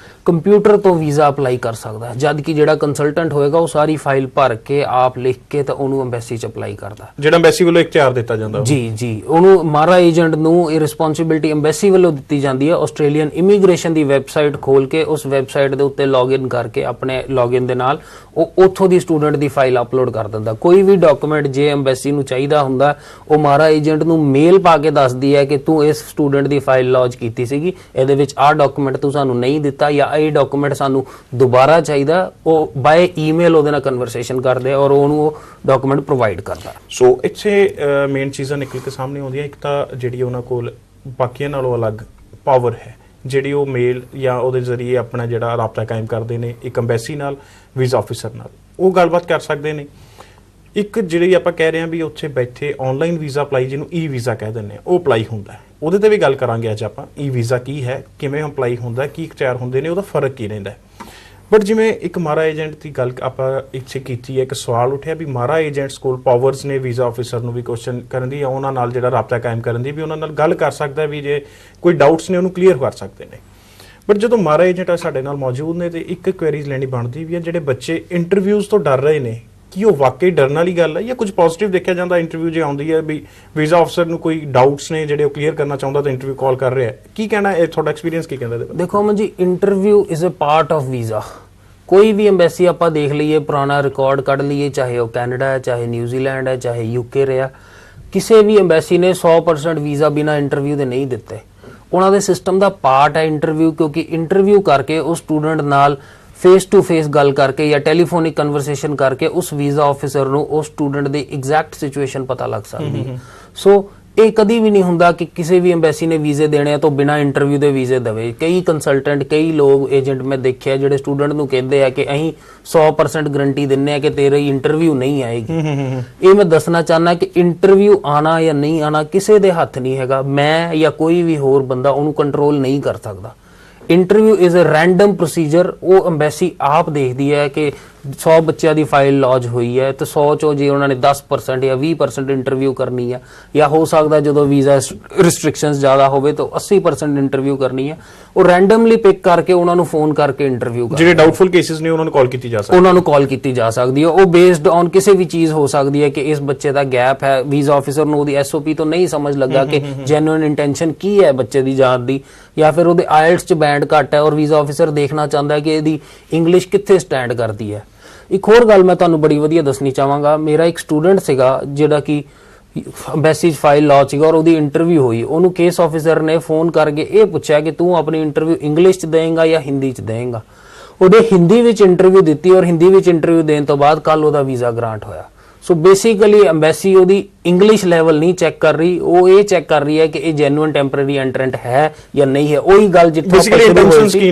ਕੰਪਿਊਟਰ ਤੋਂ ਵੀਜ਼ਾ ਅਪਲਾਈ ਕਰ ਸਕਦਾ ਹੈ, ਜਦ ਕਿ ਜਿਹੜਾ ਕੰਸਲਟੈਂਟ ਹੋਏਗਾ ਉਹ ਸਾਰੀ ਫਾਈਲ ਭਰ ਕੇ ਆਪ ਲਿਖ ਕੇ ਤਾਂ ਉਹਨੂੰ ਐਮਬੈਸੀ 'ਚ ਅਪਲਾਈ ਕਰਦਾ, ਜਿਹੜਾ ਐਮਬੈਸੀ ਵੱਲੋਂ ਇਖਤਿਆਰ ਦਿੱਤਾ ਜਾਂਦਾ। ਜੀ ਉਹਨੂੰ ਮਾਰਾ ਏਜੰਟ ਨੂੰ ਇਹ ਰਿਸਪੌਂਸਿਬਿਲਟੀ ਐਮਬੈਸੀ ਵੱਲੋਂ ਦਿੱਤੀ ਜਾਂਦੀ ਹੈ। ਆਸਟ੍ਰੇਲੀਅਨ ਇਮੀਗ੍ਰੇਸ਼ਨ ਦੀ ਵੈਬਸਾਈਟ ਖੋਲ ਕੇ ਉਸ ਵੈਬਸਾਈਟ ਦੇ ਉੱਤੇ ਲੌਗਇਨ ਕਰਕੇ ਆਪਣੇ ਲੌਗਇਨ ਦੇ ਨਾਲ ਉਹ ਉੱਥੋਂ ਦੀ ਸਟੂਡੈਂਟ ਦੀ ਫਾਈਲ ਅਪਲੋਡ ਕਰ ਦਿੰਦਾ। ਕੋਈ ਵੀ ਡਾਕੂਮੈਂਟ ਜੇ ਐਮਬੈਸੀ ਨੂੰ ਚਾਹੀਦਾ ਹੁੰਦਾ ਉਹ ਮਾਰਾ ਏਜੰਟ ਨੂੰ ਮੇਲ ਪਾ ਕੇ ਦੱਸਦੀ ਹੈ ਕਿ ਤੂੰ ਇਸ ਸਟੂਡੈਂਟ ਦੀ ਫਾਈਲ ਲੌਂਚ ਕੀਤੀ ਸੀਗੀ, ਇਹਦੇ ਵਿੱਚ ਆਹ ਡਾਕੂਮੈਂਟ ਤੂੰ ਸਾਨੂੰ ਨਹੀਂ ਦਿੱਤਾ ਜਾਂ ਇਹ ਡਾਕੂਮੈਂਟ ਸਾਨੂੰ ਦੁਬਾਰਾ ਚਾਹੀਦਾ। ਉਹ ਬਾਏ ਈਮੇਲ ਉਹਦੇ ਨਾਲ ਕਨਵਰਸੇਸ਼ਨ ਕਰਦੇ ਔਰ ਉਹਨੂੰ ਉਹ ਡਾਕੂਮੈਂਟ ਪ੍ਰੋਵਾਈਡ ਕਰਦਾ। ਸੋ ਇੱਥੇ ਮੇਨ ਚੀਜ਼ਾਂ ਨਿਕਲ ਕੇ ਸਾਹਮਣੇ ਆਉਂਦੀਆਂ। ਇੱਕ ਤਾਂ ਜਿਹੜੀ ਉਹਨਾਂ ਕੋਲ ਬਾਕੀਆਂ ਨਾਲੋਂ ਅਲੱਗ ਪਾਵਰ ਹੈ, ਜਿਹੜੀ ਉਹ ਮੇਲ ਜਾਂ ਉਹਦੇ ਜ਼ਰੀਏ ਆਪਣਾ ਜਿਹੜਾ ਰਾਬਤਾ ਕਾਇਮ ਕਰਦੇ ਨੇ ਇੱਕ ਐਮਬੈਸੀ ਨਾਲ, ਵੀਜ਼ਾ ਆਫਿਸਰ ਨਾਲ, ਉਹ ਗੱਲਬਾਤ ਕਰ ਸਕਦੇ ਨੇ। ਇੱਕ ਜਿਹੜੀ ਆਪਾਂ ਕਹਿ ਰਹੇ ਹਾਂ ਵੀ ਉੱਥੇ ਬੈਠੇ ਆਨਲਾਈਨ ਵੀਜ਼ਾ ਅਪਲਾਈ, ਜਿਹਨੂੰ ਈ ਵੀਜ਼ਾ ਕਹਿ ਦਿੰਦੇ ਆ, ਉਹ ਅਪਲਾਈ ਹੁੰਦਾ ਹੈ। ਉਹਦੇ ਤੇ ਵੀ ਗੱਲ ਕਰਾਂਗੇ ਅੱਜ ਆਪਾਂ। ਈ ਵੀਜ਼ਾ ਕੀ ਹੈ, ਕਿਵੇਂ ਅਪਲਾਈ ਹੁੰਦਾ, ਕੀ ਇਖਤਿਆਰ ਹੁੰਦੇ ਨੇ, ਉਹਦਾ ਫਰਕ ਕੀ ਰਹਿੰਦਾ। ਬਟ ਜਿਵੇਂ ਇੱਕ ਮਾਰਾ ਏਜੰਟ ਦੀ ਗੱਲ ਆਪਾਂ ਇੱਥੇ ਕੀਤੀ ਹੈ, ਇੱਕ ਸਵਾਲ ਉੱਠਿਆ ਵੀ ਮਾਰਾ ਏਜੰਟਸ ਕੋਲ ਪਾਵਰਸ ਨੇ ਵੀਜ਼ਾ ਆਫਿਸਰ ਨੂੰ ਵੀ ਕੁਐਸਚਨ ਕਰਨ ਦੀ ਜਾਂ ਉਹਨਾਂ ਨਾਲ ਜਿਹੜਾ ਰਾਬਤਾ ਕਾਇਮ ਕਰਨ ਦੀ, ਵੀ ਉਹਨਾਂ ਨਾਲ ਗੱਲ ਕਰ ਸਕਦਾ, ਵੀ ਜੇ ਕੋਈ ਡਾਊਟਸ ਨੇ ਉਹਨੂੰ ਕਲੀਅਰ ਕਰ ਸਕਦੇ ਨੇ। ਬਟ ਜਦੋਂ ਮਾਰਾ ਏਜੰਟ ਸਾਡੇ ਨਾਲ ਮੌਜੂਦ ਨੇ ਤੇ ਇੱਕ ਕੁਐਰੀਜ਼ ਲੈਣੀ ਬਣਦੀ ਵੀ ਹੈ, ਜਿਹੜੇ ਬੱਚੇ ਇੰਟਰਵਿਊਜ਼ ਤੋਂ ਡਰ ਰਹੇ ਨੇ, ਕੀ ਉਹ ਵਾਕਈ ਡਰਨ ਵਾਲੀ ਗੱਲ ਹੈ ਜਾਂ ਕੁਝ ਪੋਜ਼ਿਟਿਵ ਦੇਖਿਆ ਜਾਂਦਾ? ਇੰਟਰਵਿਊ ਜੇ ਆਉਂਦੀ ਹੈ ਵੀ ਵੀਜ਼ਾ ਆਫਿਸਰ ਨੂੰ ਕੋਈ ਡਾਊਟਸ ਨੇ ਜਿਹੜੇ ਉਹ ਕਲੀਅਰ ਕਰਨਾ ਚਾਹੁੰਦਾ ਤਾਂ ਇੰਟਰਵਿਊ ਕਾਲ ਕਰ ਰਿਹਾ, ਕੀ ਕਹਿਣਾ ਇਹ ਤੁਹਾਡਾ ਐਕਸਪੀਰੀਅੰਸ ਕੀ ਕਹਿੰਦਾ? ਦੇਖੋ Aman ji, interview is a part of visa. ਕੋਈ ਵੀ ਐਮਬੈਸੀ ਆਪਾਂ ਦੇਖ ਲਈਏ, ਪੁਰਾਣਾ ਰਿਕਾਰਡ ਕੱਢ ਲਈਏ, ਚਾਹੇ ਉਹ ਕੈਨੇਡਾ ਹੈ, ਚਾਹੇ ਨਿਊਜ਼ੀਲੈਂਡ ਹੈ, ਚਾਹੇ ਯੂਕੇ ਰਿਹਾ, ਕਿਸੇ ਵੀ ਐਮਬੈਸੀ ਨੇ 100% ਵੀਜ਼ਾ ਬਿਨਾਂ ਇੰਟਰਵਿਊ ਦੇ ਨਹੀਂ ਦਿੱਤੇ। ਉਹਨਾਂ ਦੇ ਸਿਸਟਮ ਦਾ ਪਾਰਟ ਹੈ ਇੰਟਰਵਿਊ, ਕਿਉਂਕਿ ਇੰਟਰਵਿਊ ਕਰਕੇ ਉਹ ਸਟੂਡੈਂਟ ਨਾਲ ਫੇਸ ਟੂ ਫੇਸ ਗੱਲ ਕਰਕੇ ਜਾਂ ਟੈਲੀਫੋਨਿਕ ਕਨਵਰਸੇਸ਼ਨ ਕਰਕੇ ਉਸ ਵੀਜ਼ਾ ਆਫਿਸਰ ਨੂੰ ਉਸ ਸਟੂਡੈਂਟ ਦੀ ਐਗਜ਼ੈਕਟ ਸਿਚੁਏਸ਼ਨ ਪਤਾ ਲੱਗ ਸਕਦੀ ਹੈ। ਸੋ ਇਹ ਕਦੀ ਵੀ ਨਹੀਂ ਹੁੰਦਾ ਕਿ ਕਿਸੇ ਵੀ ਐਮਬੈਸੀ ਨੇ ਵੀਜ਼ੇ ਦੇਣੇ ਆ ਤਾਂ ਬਿਨਾਂ ਇੰਟਰਵਿਊ ਦੇ ਵੀਜ਼ੇ ਦੇਵੇ। ਕਈ ਕੰਸਲਟੈਂਟ, ਕਈ ਲੋਕ ਏਜੰਟ ਮੈਂ ਦੇਖਿਆ ਜਿਹੜੇ ਸਟੂਡੈਂਟ ਨੂੰ ਕਹਿੰਦੇ ਆ ਕਿ ਅਸੀਂ 100% ਗਰੰਟੀ ਦਿੰਨੇ ਆ ਕਿ ਤੇਰੀ ਇੰਟਰਵਿਊ ਨਹੀਂ ਆਏਗੀ। ਇਹ ਮੈਂ ਦੱਸਣਾ ਚਾਹੁੰਦਾ ਕਿ ਇੰਟਰਵਿਊ ਆਣਾ ਜਾਂ ਨਹੀਂ ਆਣਾ ਕਿਸੇ ਦੇ ਹੱਥ ਨਹੀਂ ਹੈਗਾ। ਮੈਂ ਜਾਂ ਕੋਈ ਵੀ ਹੋਰ ਬੰਦਾ ਉਹਨੂੰ ਕੰਟਰੋਲ ਨਹੀਂ ਕਰ ਸਕਦਾ। Interview is a random procedure. ਉਹ ਐਮਬੈਸੀ ਆਪ ਦੇਖਦੀ ਹੈ ਕਿ 100 ਬੱਚਿਆਂ ਦੀ ਫਾਈਲ ਲੌਂਚ ਹੋਈ ਹੈ ਤੇ 100 ਚੋਂ ਜੇ ਉਹਨਾਂ ਨੇ 10% ਜਾਂ 20% ਇੰਟਰਵਿਊ ਕਰਨੀ ਹੈ, ਜਾਂ ਹੋ ਸਕਦਾ ਜਦੋਂ ਵੀਜ਼ਾ ਰਿਸਟ੍ਰਿਕਸ਼ਨਸ ਜ਼ਿਆਦਾ ਹੋਵੇ ਤਾਂ 80% ਇੰਟਰਵਿਊ ਕਰਨੀ ਹੈ, ਉਹ ਰੈਂਡਮਲੀ ਪਿਕ ਕਰਕੇ ਉਹਨਾਂ ਨੂੰ ਫੋਨ ਕਰਕੇ ਇੰਟਰਵਿਊ ਕਰ, ਜਿਹੜੇ ਡਾਊਟਫੁਲ ਕੇਸਿਸ ਨੇ ਉਹਨਾਂ ਨੂੰ ਕਾਲ ਕੀਤੀ ਜਾ ਸਕਦੀ ਹੈ। ਉਹਨਾਂ ਨੂੰ ਕਾਲ ਕੀਤੀ ਜਾ ਸਕਦੀ ਹੈ। ਉਹ ਬੇਸਡ ਔਨ ਕਿਸੇ ਵੀ ਚੀਜ਼ ਹੋ ਸਕਦੀ ਹੈ ਕਿ ਇਸ ਬੱਚੇ ਦਾ ਗੈਪ ਹੈ, ਵੀਜ਼ਾ ਆਫਿਸਰ ਨੂੰ ਉਹਦੀ ਐਸਓਪੀ ਤੋਂ ਨਹੀਂ ਸਮਝ ਲੱਗਾ ਕਿ ਜੈਨੂਇਨ ਇੰਟੈਂਸ਼ਨ ਕੀ ਹੈ ਬੱਚੇ ਦੀ ਜਾਣ ਦੀ, ਜਾਂ ਫਿਰ ਉਹਦੇ ਆਇਲਟਸ 'ਚ ਬੈਂਡ ਘੱਟ ਹੈ ਔਰ ਵੀਜ਼ਾ ਆਫਿਸਰ ਦੇਖਣਾ ਚਾਹੁੰਦਾ ਹੈ ਕਿ ਇਹਦੀ ਇੰਗਲਿਸ਼ ਕਿੱਥੇ ਸਟੈਂਡ ਕਰਦੀ ਹੈ। ਇੱਕ ਹੋਰ ਗੱਲ ਮੈਂ ਤੁਹਾਨੂੰ ਬੜੀ ਵਧੀਆ ਦੱਸਣੀ ਚਾਹਾਂਗਾ। ਮੇਰਾ ਇੱਕ ਸਟੂਡੈਂਟ ਸੀਗਾ ਜਿਹੜਾ ਕਿ ਐਮਬੈਸੀ 'ਚ ਫਾਈਲ ਲੌਂਚ ਸੀਗਾ ਔਰ ਉਹਦੀ ਇੰਟਰਵਿਊ ਹੋਈ। ਉਹਨੂੰ ਕੇਸ ਆਫਿਸਰ ਨੇ ਫੋਨ ਕਰਕੇ ਇਹ ਪੁੱਛਿਆ ਕਿ ਤੂੰ ਆਪਣੀ ਇੰਟਰਵਿਊ ਇੰਗਲਿਸ਼ 'ਚ ਦੇਂਗਾ ਜਾਂ ਹਿੰਦੀ 'ਚ ਦੇਂਗਾ। ਉਹਨੇ ਹਿੰਦੀ ਵਿੱਚ ਇੰਟਰਵਿਊ ਦਿੱਤੀ ਔਰ ਹਿੰਦੀ ਵਿੱਚ ਇੰਟਰਵਿਊ ਦੇਣ ਤੋਂ ਬਾਅਦ ਕੱਲ ਉਹਦਾ ਵੀਜ਼ਾ ਗ੍ਰਾਂਟ ਹੋਇਆ। ਸੋ ਬੇਸਿਕਲੀ ਐਮਬੈਸੀ ਉਹਦੀ ਇੰਗਲਿਸ਼ ਲੈਵਲ ਨਹੀਂ ਚੈੱਕ ਕਰ ਰਹੀ, ਉਹ ਇਹ ਚੈੱਕ ਕਰ ਰਹੀ ਹੈ ਕਿ ਇਹ ਜੈਨੂਇਨ ਟੈਂਪਰੇਰੀ ਐਂਟਰੈਂਟ ਹੈ ਜਾਂ ਨਹੀਂ ਹੈ। ਉਹੀ ਗੱਲ ਜਿੱਥੇ ਇੰਟੈਂਸ਼ਨਸ ਕੀ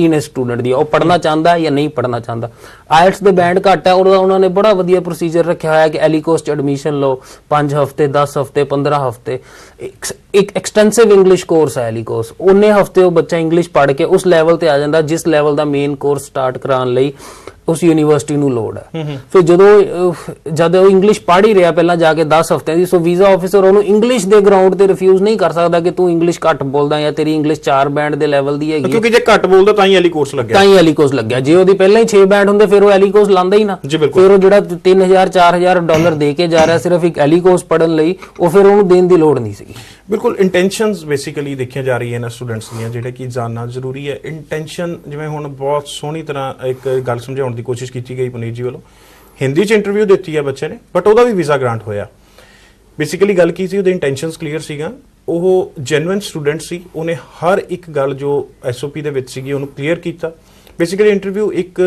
ਨੇ ਸਟੂਡੈਂਟ ਦੀ, ਉਹ ਪੜ੍ਹਨਾ ਚਾਹੁੰਦਾ ਜਾਂ ਨਹੀਂ ਪੜ੍ਹਨਾ ਚਾਹੁੰਦਾ। ਆਇਲਟਸ ਦੇ ਬੈਂਡ ਘੱਟ ਹੈ, ਉਹਨਾਂ ਨੇ ਬੜਾ ਵਧੀਆ ਪ੍ਰੋਸੀਜਰ ਰੱਖਿਆ ਹੋਇਆ ਕਿ ਐਲੀਕੋਸ 'ਚ ਐਡਮਿਸ਼ਨ ਲਓ, 5 ਹਫ਼ਤੇ 10 ਹਫ਼ਤੇ 15 ਹਫ਼ਤੇ। ਇੱਕ ਐਕਸਟੈਂਸਿਵ ਇੰਗਲਿਸ਼ ਕੋਰਸ ਹੈ ਐਲੀਕੋਸ। ਉਹਨੇ ਹਫ਼ਤੇ ਉਹ ਬੱਚਾ ਇੰਗਲਿਸ਼ ਪੜ੍ਹ ਕੇ ਉਸ ਲੈਵਲ ਤੇ ਆ ਜਾਂਦਾ ਜਿਸ ਲੈਵਲ ਦਾ ਮੇਨ ਕੋਰਸ ਸਟਾਰਟ ਕਰਾਉਣ ਲਈ ਉਸ ਯੂਨੀਵਰਸਿਟੀ ਨੂੰ ਲੋੜ ਹੈ। ਫਿਰ ਜਦ ਉਹ ਇੰਗਲਿਸ਼ ਪੜ੍ਹ ਹੀ ਰਿਹਾ ਪਹਿਲਾਂ ਜਾ ਕੇ 10 ਹਫ਼ਤਿਆਂ ਦੀ, ਸੋ ਵੀਜ਼ਾ ਆਫਿਸਰ ਉਹਨੂੰ ਇੰਗਲਿਸ਼ ਦੇ ਗਰਾਊਂਡ ਤੇ ਰਿਫਿਊਜ਼ ਨਹੀਂ ਕਰ ਸਕਦਾ ਕਿ ਤੂੰ ਇੰਗਲਿਸ਼ ਘੱਟ ਬੋਲਦਾ ਜਾਂ ਤੇਰੀ ਇੰਗਲਿਸ਼ 4 ਬੈਂਡ ਦੇ ਲੈਵਲ ਦੀ ਹੈਗੀ, ਕਿਉਂਕਿ ਜੇ ਘੱਟ ਬੋਲਦਾ ਤਾਂ ਹੀ ਐਲੀਕੋਸ ਲੱਗਿਆ। ਜੇ ਉਹਦੀ ਪਹਿਲਾਂ ਹੀ 6 ਬੈਂਡ ਹੁੰਦੇ ਫਿਰ ਉਹ ਐਲੀਕੋਸ ਲਾਂਦਾ ਹੀ ਨਾ। ਫਿਰ ਉਹ ਜਿਹੜਾ $3000-4000 ਦੇ ਕੇ ਜਾ ਰਿਹਾ ਸਿਰਫ ਇੱਕ ਐਲੀਕੋਸ ਪੜ੍ਹਨ ਲਈ, ਉਹ ਫਿਰ ਉਹਨੂੰ ਦੇਣ ਦੀ ਲੋੜ ਨਹੀਂ ਸੀਗੀ। ਬਿਲਕੁਲ। ਇੰਟੈਂਸ਼ਨਸ ਬੇਸਿਕਲੀ ਦੇਖੀਆਂ ਜਾ ਰਹੀਆਂ ਨੇ ਸਟੂਡੈਂਟਸ ਦੀਆਂ, ਜਿਹੜੇ ਕਿ ਜਾਣਨਾ ਜ਼ਰੂਰੀ ਹੈ। ਇੰਟੈਂਸ਼ਨ ਜਿਵੇਂ ਹੁਣ ਬਹੁਤ ਸੋਹਣੀ ਤਰ੍ਹਾਂ ਇੱਕ ਗੱਲ ਸਮਝਾਉਣ ਦੀ ਕੋਸ਼ਿਸ਼ ਕੀਤੀ ਗਈ ਪੁਨੀਤ ਜੀ ਵੱਲੋਂ। ਹਿੰਦੀ 'ਚ ਇੰਟਰਵਿਊ ਦਿੱਤੀ ਹੈ ਬੱਚੇ ਨੇ, ਬਟ ਉਹਦਾ ਵੀ ਵੀਜ਼ਾ ਗ੍ਰਾਂਟ ਹੋਇਆ। ਬੇਸਿਕਲੀ ਗੱਲ ਕੀ ਸੀ, ਉਹਦੇ ਇੰਟੈਂਸ਼ਨਸ ਕਲੀਅਰ ਸੀਗਾ, ਉਹ ਜੈਨੂਇਨ ਸਟੂਡੈਂਟ ਸੀ, ਉਹਨੇ ਹਰ ਇੱਕ ਗੱਲ ਜੋ ਐਸਓਪੀ ਦੇ ਵਿੱਚ ਸੀਗੀ ਉਹਨੂੰ ਕਲੀਅਰ ਕੀਤਾ। ਬੇਸਿਕਲੀ ਇੰਟਰਵਿਊ ਇੱਕ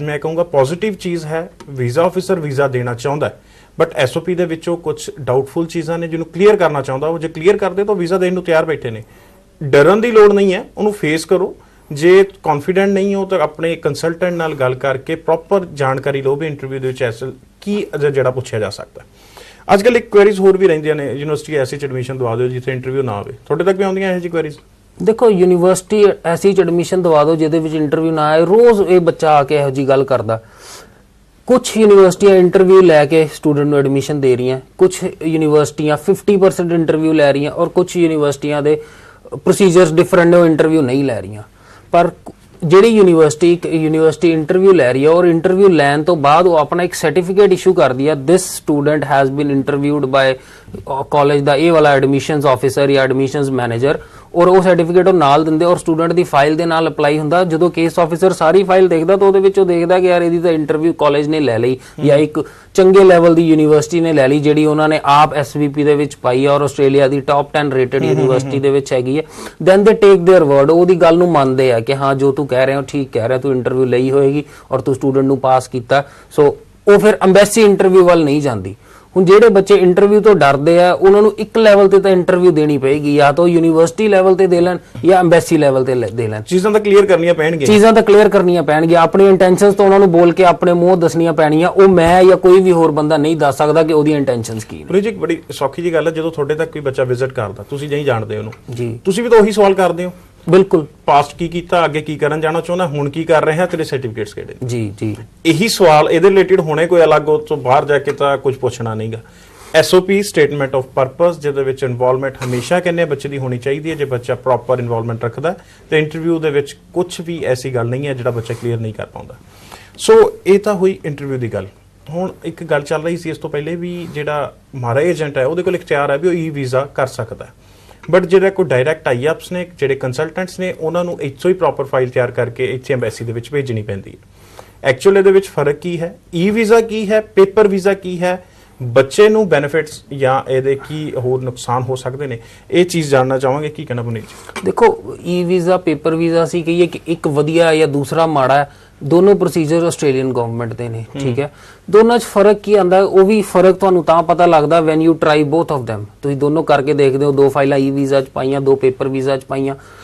ਮੈਂ ਕਹੂੰਗਾ ਪੋਜ਼ਿਟਿਵ ਚੀਜ਼ ਹੈ। ਵੀਜ਼ਾ ਆਫਿਸਰ ਵੀਜ਼ਾ ਦੇਣਾ ਚਾਹੁੰਦਾ ਹੈ, ਬਟ ਐਸਓਪੀ ਦੇ ਵਿੱਚੋਂ ਕੁਝ ਡਾਊਟਫੁਲ ਚੀਜ਼ਾਂ ਨੇ ਜਿਹਨੂੰ ਕਲੀਅਰ ਕਰਨਾ ਚਾਹੁੰਦਾ। ਉਹ ਜੇ ਕਲੀਅਰ ਕਰਦੇ ਤਾਂ ਵੀਜ਼ਾ ਦੇਣ ਨੂੰ ਤਿਆਰ ਬੈਠੇ ਨੇ। ਡਰਨ ਦੀ ਲੋੜ ਨਹੀਂ ਹੈ, ਉਹਨੂੰ ਫੇਸ ਕਰੋ। ਜੇ ਕੌਨਫੀਡੈਂਟ ਨਹੀਂ ਹੋ ਤਾਂ ਆਪਣੇ ਕੰਸਲਟੈਂਟ ਨਾਲ ਗੱਲ ਕਰਕੇ ਪ੍ਰੋਪਰ ਜਾਣਕਾਰੀ ਲਓ ਵੀ ਇੰਟਰਵਿਊ ਦੇ ਵਿੱਚ ਕੀ ਜਿਹੜਾ ਪੁੱਛਿਆ ਜਾ ਸਕਦਾ। ਅੱਜ ਕੱਲ੍ਹ ਇੱਕ ਕੁਐਰੀਜ਼ ਹੋਰ ਵੀ ਰਹਿੰਦੀਆਂ ਨੇ, ਯੂਨੀਵਰਸਿਟੀ ਐਸੀ 'ਚ ਐਡਮਿਸ਼ਨ ਦਵਾ ਦਿਓ ਜਿੱਥੇ ਇੰਟਰਵਿਊ ਨਾ ਆਵੇ। ਤੁਹਾਡੇ ਤੱਕ ਵੀ ਆਉਂਦੀਆਂ ਇਹੋ ਜਿਹੀ ਕੁਐਰੀਜ਼? ਦੇਖੋ ਯੂਨੀਵਰਸਿਟੀ ਐਸੀ ਚ ਐਡਮਿਸ਼ਨ ਦਵਾ ਦਿਓ ਜਿਹਦੇ ਵਿੱਚ ਇੰਟਰਵਿਊ ਨਾ ਆਏ। ਰੋਜ਼ ਇਹ ਬੱਚਾ ਆ ਕੇ ਇਹੋ ਜੀ ਗੱਲ ਕਰਦਾ। ਕੁਝ ਯੂਨੀਵਰਸਿਟੀਆਂ ਇੰਟਰਵਿਊ ਲੈ ਕੇ ਸਟੂਡੈਂਟ ਨੂੰ ਐਡਮਿਸ਼ਨ ਦੇ ਰਹੀਆਂ, ਕੁਝ ਯੂਨੀਵਰਸਿਟੀਆਂ 50% ਇੰਟਰਵਿਊ ਲੈ ਰਹੀਆਂ ਔਰ ਕੁਝ ਯੂਨੀਵਰਸਿਟੀਆਂ ਦੇ ਪ੍ਰੋਸੀਜਰਸ ਡਿਫਰੈਂਟ ਨੇ, ਉਹ ਇੰਟਰਵਿਊ ਨਹੀਂ ਲੈ ਰਹੀਆਂ। ਪਰ ਜਿਹੜੀ ਯੂਨੀਵਰਸਿਟੀ ਇੰਟਰਵਿਊ ਲੈ ਰਹੀ ਹੈ ਔਰ ਇੰਟਰਵਿਊ ਲੈਣ ਤੋਂ ਬਾਅਦ ਉਹ ਆਪਣਾ ਇੱਕ ਸਰਟੀਫਿਕੇਟ ਇਸ਼ੂ ਕਰਦੀ ਹੈ, this student has been interviewed by college ਦਾ ਇਹ ਵਾਲਾ ਐਡਮਿਸ਼ਨਸ ਆਫਿਸਰ ਜਾਂ ਐਡਮਿਸ਼ਨਸ ਮੈਨੇਜਰ, ਔਰ ਉਹ ਸਰਟੀਫਿਕੇਟ ਉਹ ਨਾਲ ਦਿੰਦੇ ਔਰ ਸਟੂਡੈਂਟ ਦੀ ਫਾਈਲ ਦੇ ਨਾਲ ਅਪਲਾਈ ਹੁੰਦਾ। ਜਦੋਂ ਕੇਸ ਆਫਿਸਰ ਸਾਰੀ ਫਾਈਲ ਦੇਖਦਾ ਤਾਂ ਉਹਦੇ ਵਿੱਚ ਉਹ ਦੇਖਦਾ ਕਿ ਯਾਰ ਇਹਦੀ ਤਾਂ ਇੰਟਰਵਿਊ ਕਾਲਜ ਨੇ ਲੈ ਲਈ ਜਾਂ ਇੱਕ ਚੰਗੇ ਲੈਵਲ ਦੀ ਯੂਨੀਵਰਸਿਟੀ ਨੇ ਲੈ ਲਈ ਜਿਹੜੀ ਉਹਨਾਂ ਨੇ ਆਪ SVP ਦੇ ਵਿੱਚ ਪਾਈ ਹੈ ਔਰ ਆਸਟ੍ਰੇਲੀਆ ਦੀ ਟੌਪ 10 ਰੇਟਡ ਯੂਨੀਵਰਸਿਟੀ ਦੇ ਵਿੱਚ ਹੈਗੀ ਹੈ। ਦੈਨ ਦੇ ਟੇਕ देयर ਵਰਡ, ਉਹਦੀ ਗੱਲ ਨੂੰ ਮੰਨਦੇ ਆ ਕਿ ਹਾਂ ਜੋ ਤੂੰ ਕਹਿ ਰਿਹਾ ਠੀਕ ਕਹਿ ਰਿਹਾ, ਤੂੰ ਇੰਟਰਵਿਊ ਲਈ ਹੋਏਗੀ ਔਰ ਤੂੰ ਸਟੂਡੈਂਟ ਨੂੰ ਪਾਸ ਕੀਤਾ। ਸੋ ਉਹ ਫਿਰ ਐਮਬੈਸੀ ਇੰਟਰਵਿਊ ਵੱਲ ਨਹੀਂ ਜਾਂਦੀ। ਹੁਣ ਜਿਹੜੇ ਬੱਚੇ ਇੰਟਰਵਿਊ ਤੋਂ ਡਰਦੇ ਆ ਉਹਨਾਂ ਨੂੰ ਇੱਕ ਲੈਵਲ ਤੇ ਤਾਂ ਇੰਟਰਵਿਊ ਦੇਣੀ ਪਏਗੀ, ਜਾਂ ਤਾਂ ਯੂਨੀਵਰਸਿਟੀ ਲੈਵਲ ਤੇ ਦੇ ਲੈਣ ਜਾਂ ਐਮਬੈਸੀ ਲੈਵਲ ਤੇ ਦੇ ਲੈਣ। ਚੀਜ਼ਾਂ ਤਾਂ ਕਲੀਅਰ ਕਰਨੀਆਂ ਪੈਣਗੀਆਂ, ਆਪਣੀ ਇੰਟੈਂਸ਼ਨਸ ਤੋਂ ਉਹਨਾਂ ਨੂੰ ਬੋਲ ਕੇ ਆਪਣੇ ਮੂੰਹ ਦੱਸਣੀਆਂ ਪੈਣੀਆਂ। ਉਹ ਮੈਂ ਜਾਂ ਕੋਈ ਵੀ ਹੋਰ ਬੰਦਾ ਨਹੀਂ ਦੱਸ ਸਕਦਾ ਕਿ ਉਹਦੀ ਇੰਟੈਂਸ਼ਨਸ ਕੀ ਨੇ। ਪ੍ਰੀਤ, ਬੜੀ ਸੌਖੀ ਜੀ ਗੱਲ ਹੈ, ਜਦੋਂ ਤੁਹਾਡੇ ਤੱਕ ਕੋਈ ਬੱਚਾ ਵਿਜ਼ਿਟ ਕਰਦਾ, ਤੁਸੀਂ ਨਹੀਂ ਜਾਣਦੇ ਉਹਨੂੰ ਜੀ, ਤੁਸੀਂ ਵੀ ਤਾਂ ਉਹੀ ਸਵਾਲ ਕਰਦੇ ਹੋ। ਬਿਲਕੁਲ, ਪਾਸਟ ਕੀ ਕੀਤਾ, ਅੱਗੇ ਕੀ ਕਰਨ ਜਾਣਾ ਚਾਹੁੰਦਾ, ਹੁਣ ਕੀ ਕਰ ਰਿਹਾ, ਤੇਰੇ ਸਰਟੀਫਿਕੇਟਸ ਕਿਹੜੇ? ਜੀ ਜੀ, ਇਹੀ ਸਵਾਲ ਇਹਦੇ ਰਿਲੇਟਡ ਹੋਣੇ, ਕੋਈ ਅਲੱਗ ਉਸ ਤੋਂ ਬਾਹਰ ਜਾ ਕੇ ਤਾਂ ਕੁਝ ਪੁੱਛਣਾ ਨਹੀਂਗਾ। SOP ਸਟੇਟਮੈਂਟ ਆਫ ਪਰਪਸ, ਜਿਹਦੇ ਵਿੱਚ ਇਨਵੋਲਵਮੈਂਟ ਹਮੇਸ਼ਾ ਕਹਿੰਦੇ ਬੱਚੇ ਦੀ ਹੋਣੀ ਚਾਹੀਦੀ ਹੈ। ਜੇ ਬੱਚਾ ਪ੍ਰੋਪਰ ਇਨਵੋਲਵਮੈਂਟ ਰੱਖਦਾ ਤੇ ਇੰਟਰਵਿਊ ਦੇ ਵਿੱਚ ਕੁਝ ਵੀ ਐਸੀ ਗੱਲ ਨਹੀਂ ਹੈ ਜਿਹੜਾ ਬੱਚਾ ਕਲੀਅਰ ਨਹੀਂ ਕਰ ਪਾਉਂਦਾ। ਸੋ ਇਹ ਤਾਂ ਹੋਈ ਇੰਟਰਵਿਊ ਦੀ ਗੱਲ। ਹੁਣ ਇੱਕ ਗੱਲ ਚੱਲ ਰਹੀ ਸੀ ਇਸ ਤੋਂ ਪਹਿਲੇ ਵੀ, ਜਿਹੜਾ ਹਮਾਰਾ ਏਜੰਟ ਹੈ ਉਹਦੇ ਕੋਲ ਇਖਤਿਆਰ ਹੈ ਵੀ ਉਹ ਵੀਜ਼ਾ ਕਰ ਸਕਦਾ, ਬਟ ਜਿਹੜਾ ਕੋਈ ਡਾਇਰੈਕਟ ਆਈਐਪਸ ਨੇ, ਜਿਹੜੇ ਕੰਸਲਟੈਂਟਸ ਨੇ, ਉਹਨਾਂ ਨੂੰ ਇੱਥੋਂ ਹੀ ਪ੍ਰੋਪਰ ਫਾਈਲ ਤਿਆਰ ਕਰਕੇ ਇੱਥੇ ਐਮਬੈਸੀ ਦੇ ਵਿੱਚ ਭੇਜਣੀ ਪੈਂਦੀ ਹੈ। ਐਕਚੁਅਲ ਇਹਦੇ ਵਿੱਚ ਫਰਕ ਕੀ ਹੈ? ਵੀਜ਼ਾ ਕੀ ਹੈ, ਪੇਪਰ ਵੀਜ਼ਾ ਕੀ ਹੈ, ਬੱਚੇ ਨੂੰ ਬੈਨੀਫਿਟਸ ਜਾਂ ਇਹਦੇ ਕੀ ਹੋਰ ਨੁਕਸਾਨ ਹੋ ਸਕਦੇ ਨੇ, ਇਹ ਚੀਜ਼ ਜਾਣਨਾ ਚਾਹਾਂਗੇ। ਕੀ ਕਹਿਣਾ ਪੁਨੀਤ ਜੀ? ਦੇਖੋ, ਵੀਜ਼ਾ ਪੇਪਰ ਵੀਜ਼ਾ ਸੀ ਕਹੀਏ ਕਿ ਇੱਕ ਵਧੀਆ ਜਾਂ ਦੂਸਰਾ ਮਾੜਾ ਹੈ, ਦੋਨੋਂ ਪ੍ਰੋਸੀਜਰ ਆਸਟ੍ਰੇਲੀਅਨ ਗਵਰਨਮੈਂਟ ਦੇ ਨੇ, ਠੀਕ ਹੈ। ਦੋਨਾਂ 'ਚ ਫਰਕ ਕੀ ਆਂਦਾ, ਉਹ ਵੀ ਫਰਕ ਤੁਹਾਨੂੰ ਤਾਂ ਪਤਾ ਲੱਗਦਾ when you try both of them। ਤੁਸੀਂ ਦੋਨੋਂ ਕਰਕੇ ਦੇਖਦੇ ਹੋ, 2 ਫਾਈਲਾਂ ਵੀਜ਼ਾ 'ਚ ਪਾਈਆਂ, 2 ਪੇਪਰ ਵੀਜ਼ਾ 'ਚ ਪਾਈਆਂ।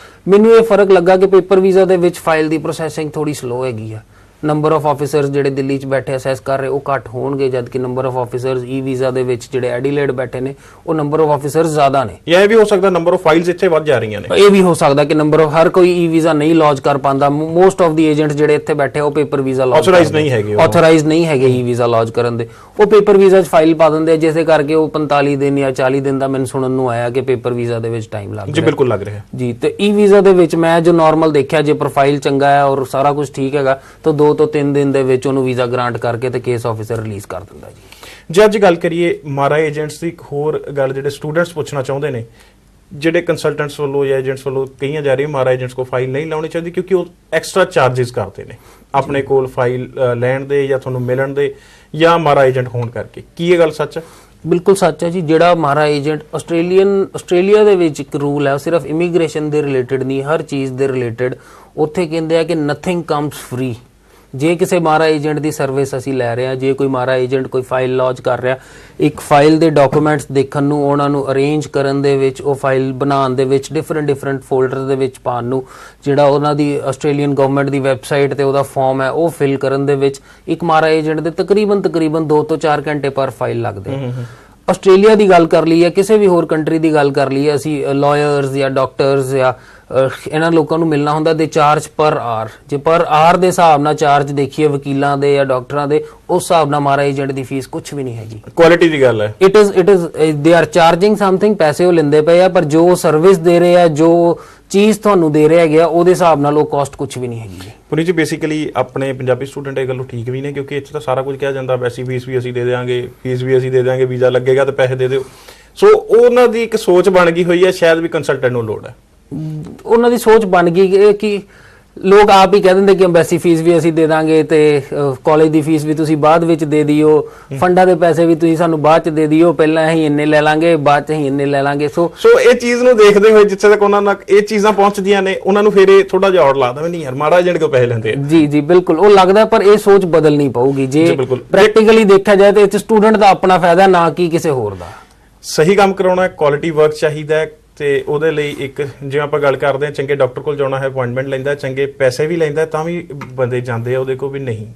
ਮੈਨੂੰ ਇਹ ਫਰਕ ਲੱਗਾ ਕਿ ਪੇਪਰ ਵੀਜ਼ਾ ਦੇ ਵਿੱਚ ਫਾਈਲ ਦੀ ਪ੍ਰੋਸੈਸਿੰਗ ਥੋੜੀ ਸਲੋ ਹੈਗੀ ਆ। ਨੰਬਰ ਆਫ ਆਫਿਸਰਸ ਜਿਹੜੇ ਦਿੱਲੀ 'ਚ ਬੈਠੇ ਅਸੈਸ ਕਰ ਰਹੇ ਉਹ ਘੱਟ ਹੋਣਗੇ, ਜਦਕਿ ਨੰਬਰ ਆਫ ਆਫਿਸਰਸ ਵੀਜ਼ਾ ਦੇ ਵਿੱਚ ਜਿਹੜੇ ਐਡੀਲੇਡ ਬੈਠੇ ਨੇ ਉਹ ਨੰਬਰ ਆਫ ਆਫਿਸਰਸ ਜ਼ਿਆਦਾ ਨੇ। ਇਹ ਵੀ ਹੋ ਸਕਦਾ ਨੰਬਰ ਆਫ ਫਾਈਲਸ ਇੱਥੇ ਵੱਧ ਜਾ ਰਹੀਆਂ ਨੇ। ਇਹ ਵੀ ਹੋ ਸਕਦਾ ਕਿ ਨੰਬਰ ਆਫ ਹਰ ਕੋਈ ਵੀਜ਼ਾ ਨਹੀਂ ਲੌਂਚ ਕਰ ਪਾਉਂਦਾ। ਮੋਸਟ ਆਫ ਦੀ ਏਜੰਟਸ ਜਿਹੜੇ ਇੱਥੇ ਬੈਠੇ ਉਹ ਪੇਪਰ ਵੀਜ਼ਾ ਲੌਂਚ ਆਥੋਰਾਈਜ਼ ਨਹੀਂ ਹੈਗੇ ਵੀਜ਼ਾ ਲੌਂਚ ਕਰਨ ਦੇ। ਉਹ ਪੇਪਰ ਵੀਜ਼ਾ 'ਚ ਫਾਈਲ ਪਾ ਦਿੰਦੇ ਆ, ਜਿਸੇ ਕਰਕੇ ਉਹ 45 ਦਿਨ ਜਾਂ 40 ਦਿਨ ਦਾ ਮੈਨੂੰ ਸੁਣਨ ਨੂੰ ਆਇਆ ਕਿ ਪੇਪਰ ਵੀਜ਼ਾ ਦੇ ਵਿੱਚ ਟਾਈਮ ਲੱਗ ਰਿਹਾ। ਜੀ ਬਿਲਕੁਲ ਲੱਗ ਰਿਹਾ ਜੀ। ਤੇ ਵੀਜ਼ਾ ਦੇ ਵਿੱਚ ਮੈਂ ਜੋ ਨਾਰਮਲ ਦੇਖਿਆ, ਜੇ ਪ੍ਰੋਫਾਈਲ ਚੰਗਾ ਹੈ ਔਰ ਸਾਰਾ ਕੁਝ ਠੀਕ ਹੈਗਾ ਤਾਂ 2 ਤੋਂ 3 ਦਿਨ ਦੇ ਵਿੱਚ ਉਹਨੂੰ ਵੀਜ਼ਾ ਗ੍ਰਾਂਟ ਕਰਕੇ ਤੇ ਕੇਸ ਆਫਿਸਰ ਰਿਲੀਜ਼ ਕਰ ਦਿੰਦਾ ਜੀ। ਜੇ ਅੱਜ ਗੱਲ ਕਰੀਏ ਮਾਰਾ ਏਜੰਟਸ ਦੀ, ਇੱਕ ਹੋਰ ਗੱਲ ਜਿਹੜੇ ਸਟੂਡੈਂਟਸ ਪੁੱਛਣਾ ਚਾਹੁੰਦੇ ਨੇ, ਜਿਹੜੇ ਕੰਸਲਟੈਂਟਸ ਵੱਲੋਂ ਜਾਂ ਏਜੰਟਸ ਵੱਲੋਂ ਕਹੀਆਂ ਜਾ ਰਹੀ ਮਾਰਾ ਏਜੰਟਸ ਕੋ ਫਾਈਲ ਨਹੀਂ ਲਾਉਣੀ ਚਾਹੀਦੀ ਕਿਉਂਕਿ ਉਹ ਐਕਸਟਰਾ ਚਾਰजेस ਕਰਦੇ ਨੇ ਆਪਣੇ ਕੋਲ ਫਾਈਲ ਲੈਣ ਦੇ ਜਾਂ ਤੁਹਾਨੂੰ ਮਿਲਣ ਦੇ ਜਾਂ ਮਾਰਾ ਏਜੰਟ ਹੋਣ ਕਰਕੇ। ਕੀ ਇਹ ਗੱਲ ਸੱਚ ਹੈ? ਬਿਲਕੁਲ ਸੱਚ ਹੈ ਜੀ। ਜਿਹੜਾ ਮਾਰਾ ਏਜੰਟ ਆਸਟ੍ਰੇਲੀਆ ਦੇ ਵਿੱਚ ਇੱਕ ਰੂਲ ਹੈ, ਉਹ ਸਿਰਫ ਇਮੀਗ੍ਰੇਸ਼ਨ ਦੇ ਰਿਲੇਟਡ ਨਹੀਂ, ਹਰ ਚੀਜ਼ ਦੇ ਰਿਲੇਟਡ। ਉੱਥੇ ਕਹਿੰਦੇ ਆ ਕਿ ਨਥਿੰਗ ਕਮਸ ਫ੍ਰੀ। ਜੇ ਕਿਸੇ ਮਾਰਾ ਏਜੰਟ ਦੀ ਸਰਵਿਸ ਅਸੀਂ ਲੈ ਰਹੇ ਹਾਂ, ਜੇ ਕੋਈ ਮਾਰਾ ਏਜੰਟ ਕੋਈ ਫਾਈਲ ਲੌਂਚ ਕਰ ਰਿਹਾ, ਇੱਕ ਫਾਈਲ ਦੇ ਡਾਕੂਮੈਂਟਸ ਦੇਖਣ ਨੂੰ, ਉਹਨਾਂ ਨੂੰ ਅਰੇਂਜ ਕਰਨ ਦੇ ਵਿੱਚ, ਉਹ ਫਾਈਲ ਬਣਾਉਣ ਦੇ ਵਿੱਚ, ਡਿਫਰੈਂਟ ਫੋਲਡਰ ਦੇ ਵਿੱਚ ਪਾਉਣ ਨੂੰ, ਜਿਹੜਾ ਉਹਨਾਂ ਦੀ ਆਸਟ੍ਰੇਲੀਅਨ ਗਵਰਨਮੈਂਟ ਦੀ ਵੈਬਸਾਈਟ ਤੇ ਉਹਦਾ ਫਾਰਮ ਹੈ ਉਹ ਫਿਲ ਕਰਨ ਦੇ ਵਿੱਚ ਇੱਕ ਮਾਰਾ ਏਜੰਟ ਦੇ ਤਕਰੀਬਨ 2 ਤੋਂ 4 ਘੰਟੇ ਪਰ ਫਾਈਲ ਲੱਗਦੇ। ਆਸਟ੍ਰੇਲੀਆ ਦੀ ਗੱਲ ਕਰ ਲਈ ਹੈ, ਕਿਸੇ ਵੀ ਹੋਰ ਕੰਟਰੀ ਦੀ ਗੱਲ ਕਰ ਲਈ ਹੈ, ਅਸੀਂ ਲਾਇਰਸ ਜਾਂ ਡਾਕਟਰਸ ਜਾਂ ਇਹਨਾਂ ਲੋਕਾਂ ਨੂੰ ਮਿਲਣਾ ਹੁੰਦਾ ਦੇ ਚਾਰਜ ਪਰ ਆਰ। ਜੇ ਪਰ ਆਰ ਦੇ ਹਿਸਾਬ ਨਾਲ ਚਾਰਜ ਦੇਖੀਏ ਵਕੀਲਾਂ ਦੇ ਜਾਂ ਡਾਕਟਰਾਂ ਦੇ, ਉਸ ਹਿਸਾਬ ਨਾਲ ਮਾਰਾ ਏਜੰਟ ਦੀ ਫੀਸ ਕੁਝ ਵੀ ਨਹੀਂ ਹੈਗੀ। ਕੁਆਲਿਟੀ ਦੀ ਗੱਲ ਹੈ। It is they are charging something, ਪੈਸੇ ਉਹ ਲੈਂਦੇ ਪਏ ਆ, ਪਰ ਜੋ ਸਰਵਿਸ ਦੇ ਰਹੇ ਆ, ਜੋ ਚੀਜ਼ ਤੁਹਾਨੂੰ ਦੇ ਰਿਹਾ ਗਿਆ, ਉਹਦੇ ਹਿਸਾਬ ਨਾਲ ਉਹ ਕਾਸਟ ਕੁਝ ਵੀ ਨਹੀਂ ਹੈਗੀ। ਪੁਨੀਤ ਜੀ, ਬੇਸਿਕਲੀ ਆਪਣੇ ਪੰਜਾਬੀ ਸਟੂਡੈਂਟ ਇਹ ਗੱਲੋਂ ਠੀਕ ਵੀ ਨੇ ਕਿਉਂਕਿ ਇੱਥੇ ਤਾਂ ਸਾਰਾ ਕੁਝ ਕਿਹਾ ਜਾਂਦਾ, ਵੈਸੀ ਫੀਸ ਵੀ ਅਸੀਂ ਦੇ ਦਿਆਂਗੇ, ਫੀਸ ਵੀ ਅਸੀਂ ਦੇ ਦਿਆਂਗੇ, ਵੀਜ਼ਾ ਲੱਗੇਗਾ ਤਾਂ ਪੈਸੇ ਦੇ ਦਿਓ। ਸੋ ਉਹਨਾਂ ਦੀ ਇੱਕ ਸੋਚ ਬਣ ਗਈ ਹੋਈ ਹੈ, ਸ਼ਾਇਦ ਵੀ ਕੰਸਲਟੈਂਟ ਨੂੰ ਲੋੜ ਹੈ। ਉਹਨਾਂ ਦੀ ਸੋਚ ਬਣ ਗਈ ਕਿ ਲੋਕ ਆਪ ਹੀ ਕਹਿ ਦਿੰਦੇ ਕਿ ਐਮਬੈਸੀ ਫੀਸ ਵੀ ਅਸੀਂ ਦੇ ਦਾਂਗੇ ਤੇ ਕਾਲਜ ਦੀ ਫੀਸ ਵੀ ਤੁਸੀਂ ਬਾਅਦ ਵਿੱਚ ਦੇ ਦਿਓ, ਫੰਡਾਂ ਦੇ ਪੈਸੇ ਵੀ ਤੁਸੀਂ ਸਾਨੂੰ ਬਾਅਦ ਚ ਦੇ ਦਿਓ, ਪਹਿਲਾਂ ਅਸੀਂ ਇੰਨੇ ਲੈ ਲਾਂਗੇ, ਬਾਅਦ ਚ ਅਸੀਂ ਇੰਨੇ ਲੈ ਲਾਂਗੇ। ਸੋ ਇਹ ਚੀਜ਼ ਨੂੰ ਦੇਖਦੇ ਹੋਏ ਜਿੱਥੇ ਤੱਕ ਉਹਨਾਂ ਨਾਲ ਇਹ ਚੀਜ਼ਾਂ ਪਹੁੰਚਦੀਆਂ ਨੇ, ਉਹਨਾਂ ਨੂੰ ਫਿਰ ਇਹ ਥੋੜਾ ਜਿਹਾ ਔੜ ਲੱਗਦਾ ਵੀ ਨਹੀਂ ਯਾਰ ਮਾੜਾ ਏਜੰਟ ਕੋ ਪੈਸੇ ਲੈਂਦੇ ਆ। ਜੀ ਜੀ ਬਿਲਕੁਲ, ਉਹ ਲੱਗਦਾ, ਪਰ ਇਹ ਸੋਚ ਬਦਲਣੀ ਪਊਗੀ। ਜੇ ਪ੍ਰੈਕਟੀਕਲੀ ਦੇਖਿਆ ਜਾਏ ਤਾਂ ਇਹ ਸਟੂਡੈਂਟ ਦਾ ਆਪਣਾ ਫਾਇਦਾ, ਨਾ ਕਿ ਕਿਸੇ ਹੋਰ ਦਾ। ਸਹੀ ਕੰਮ ਕਰਾਉਣਾ, ਕੁਆਲਿਟੀ ਵਰਕ ਚਾਹੀਦਾ ਤੇ ਉਹਦੇ ਲਈ ਇੱਕ ਜਿਵੇਂ ਆਪਾਂ ਗੱਲ ਕਰਦੇ ਹਾਂ, ਚੰਗੇ ਡਾਕਟਰ ਕੋਲ ਜਾਣਾ ਹੈ, ਅਪਾਇੰਟਮੈਂਟ ਲੈਂਦਾ, ਚੰਗੇ ਪੈਸੇ ਵੀ ਲੈਂਦਾ, ਤਾਂ ਵੀ ਬੰਦੇ ਜਾਂਦੇ ਆ ਉਹਦੇ ਕੋਲ ਵੀ ਨਹੀਂ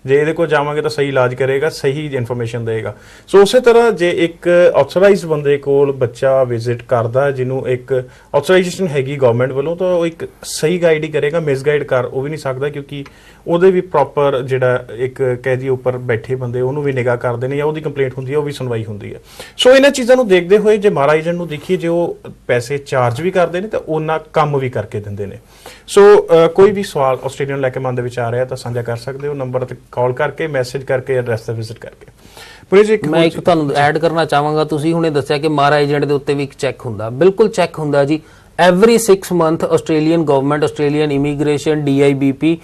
ਜੇ ਇਹਦੇ ਕੋਲ ਜਾਵਾਂਗੇ ਤਾਂ ਸਹੀ ਇਲਾਜ ਕਰੇਗਾ, ਸਹੀ ਇਨਫੋਰਮੇਸ਼ਨ ਦੇਗਾ। ਸੋ ਉਸੇ ਤਰ੍ਹਾਂ ਜੇ ਇੱਕ ਆਥੋਰਾਈਜ਼ਡ ਬੰਦੇ ਕੋਲ ਬੱਚਾ ਵਿਜ਼ਿਟ ਕਰਦਾ ਜਿਹਨੂੰ ਇੱਕ ਆਥੋਰਾਈਜੇਸ਼ਨ ਹੈਗੀ ਗਵਰਨਮੈਂਟ ਵੱਲੋਂ, ਤਾਂ ਉਹ ਇੱਕ ਸਹੀ ਗਾਈਡ ਹੀ ਕਰੇਗਾ, ਮਿਸਗਾਈਡ ਕਰ ਉਹ ਵੀ ਨਹੀਂ ਸਕਦਾ, ਕਿਉਂਕਿ ਉਹਦੇ ਵੀ ਪ੍ਰੋਪਰ ਜਿਹੜਾ ਇੱਕ ਕੈਦੀ ਉੱਪਰ ਬੈਠੇ ਬੰਦੇ ਉਹਨੂੰ ਵੀ ਨਿਗਾਹ ਕਰਦੇ ਨੇ, ਜਾਂ ਉਹਦੀ ਕੰਪਲੇਂਟ ਹੁੰਦੀ ਹੈ ਉਹ ਵੀ ਸੁਣਵਾਈ ਹੁੰਦੀ ਹੈ। ਸੋ ਇਹਨਾਂ ਚੀਜ਼ਾਂ ਨੂੰ ਦੇਖਦੇ ਹੋਏ ਜੇ ਮਾਰਾ ਏਜੰਟ ਨੂੰ ਦੇਖੀਏ, ਜੇ ਉਹ ਪੈਸੇ ਚਾਰਜ ਵੀ ਕਰਦੇ ਨੇ ਤਾਂ ਉਹਨਾਂ ਕੰਮ ਵੀ ਕਰਕੇ ਦਿੰਦੇ ਨੇ। ਸੋ ਕੋਈ ਵੀ ਸਵਾਲ ਆਸਟ੍ਰੇਲੀਅਨ ਲੈ ਕੇ ਮਨ ਦੇ ਵਿੱਚ ਆ ਰਿਹਾ ਤਾਂ ਸਾਂਝਾ ਕਰ ਸਕਦੇ ਹੋ, ਨੰਬਰ ਤੇ ਕਾਲ ਕਰਕੇ, ਮੈਸੇਜ ਕਰਕੇ, ਐਡਰੈਸ ਤੇ ਵਿਜ਼ਿਟ ਕਰਕੇ। ਮੈਂ ਇੱਕ ਤੁਹਾਨੂੰ ਐਡ ਕਰਨਾ ਚਾਹਾਂਗਾ, ਤੁਸੀਂ ਹੁਣੇ ਦੱਸਿਆ ਕਿ ਮਾਰਾ ਏਜੰਟ ਦੇ ਉੱਤੇ ਵੀ ਇੱਕ ਚੈੱਕ ਹੁੰਦਾ, ਬਿਲਕੁਲ ਚੈੱਕ ਹੁੰਦਾ ਜੀ। Every 6 month Australian government, Australian immigration, DIBP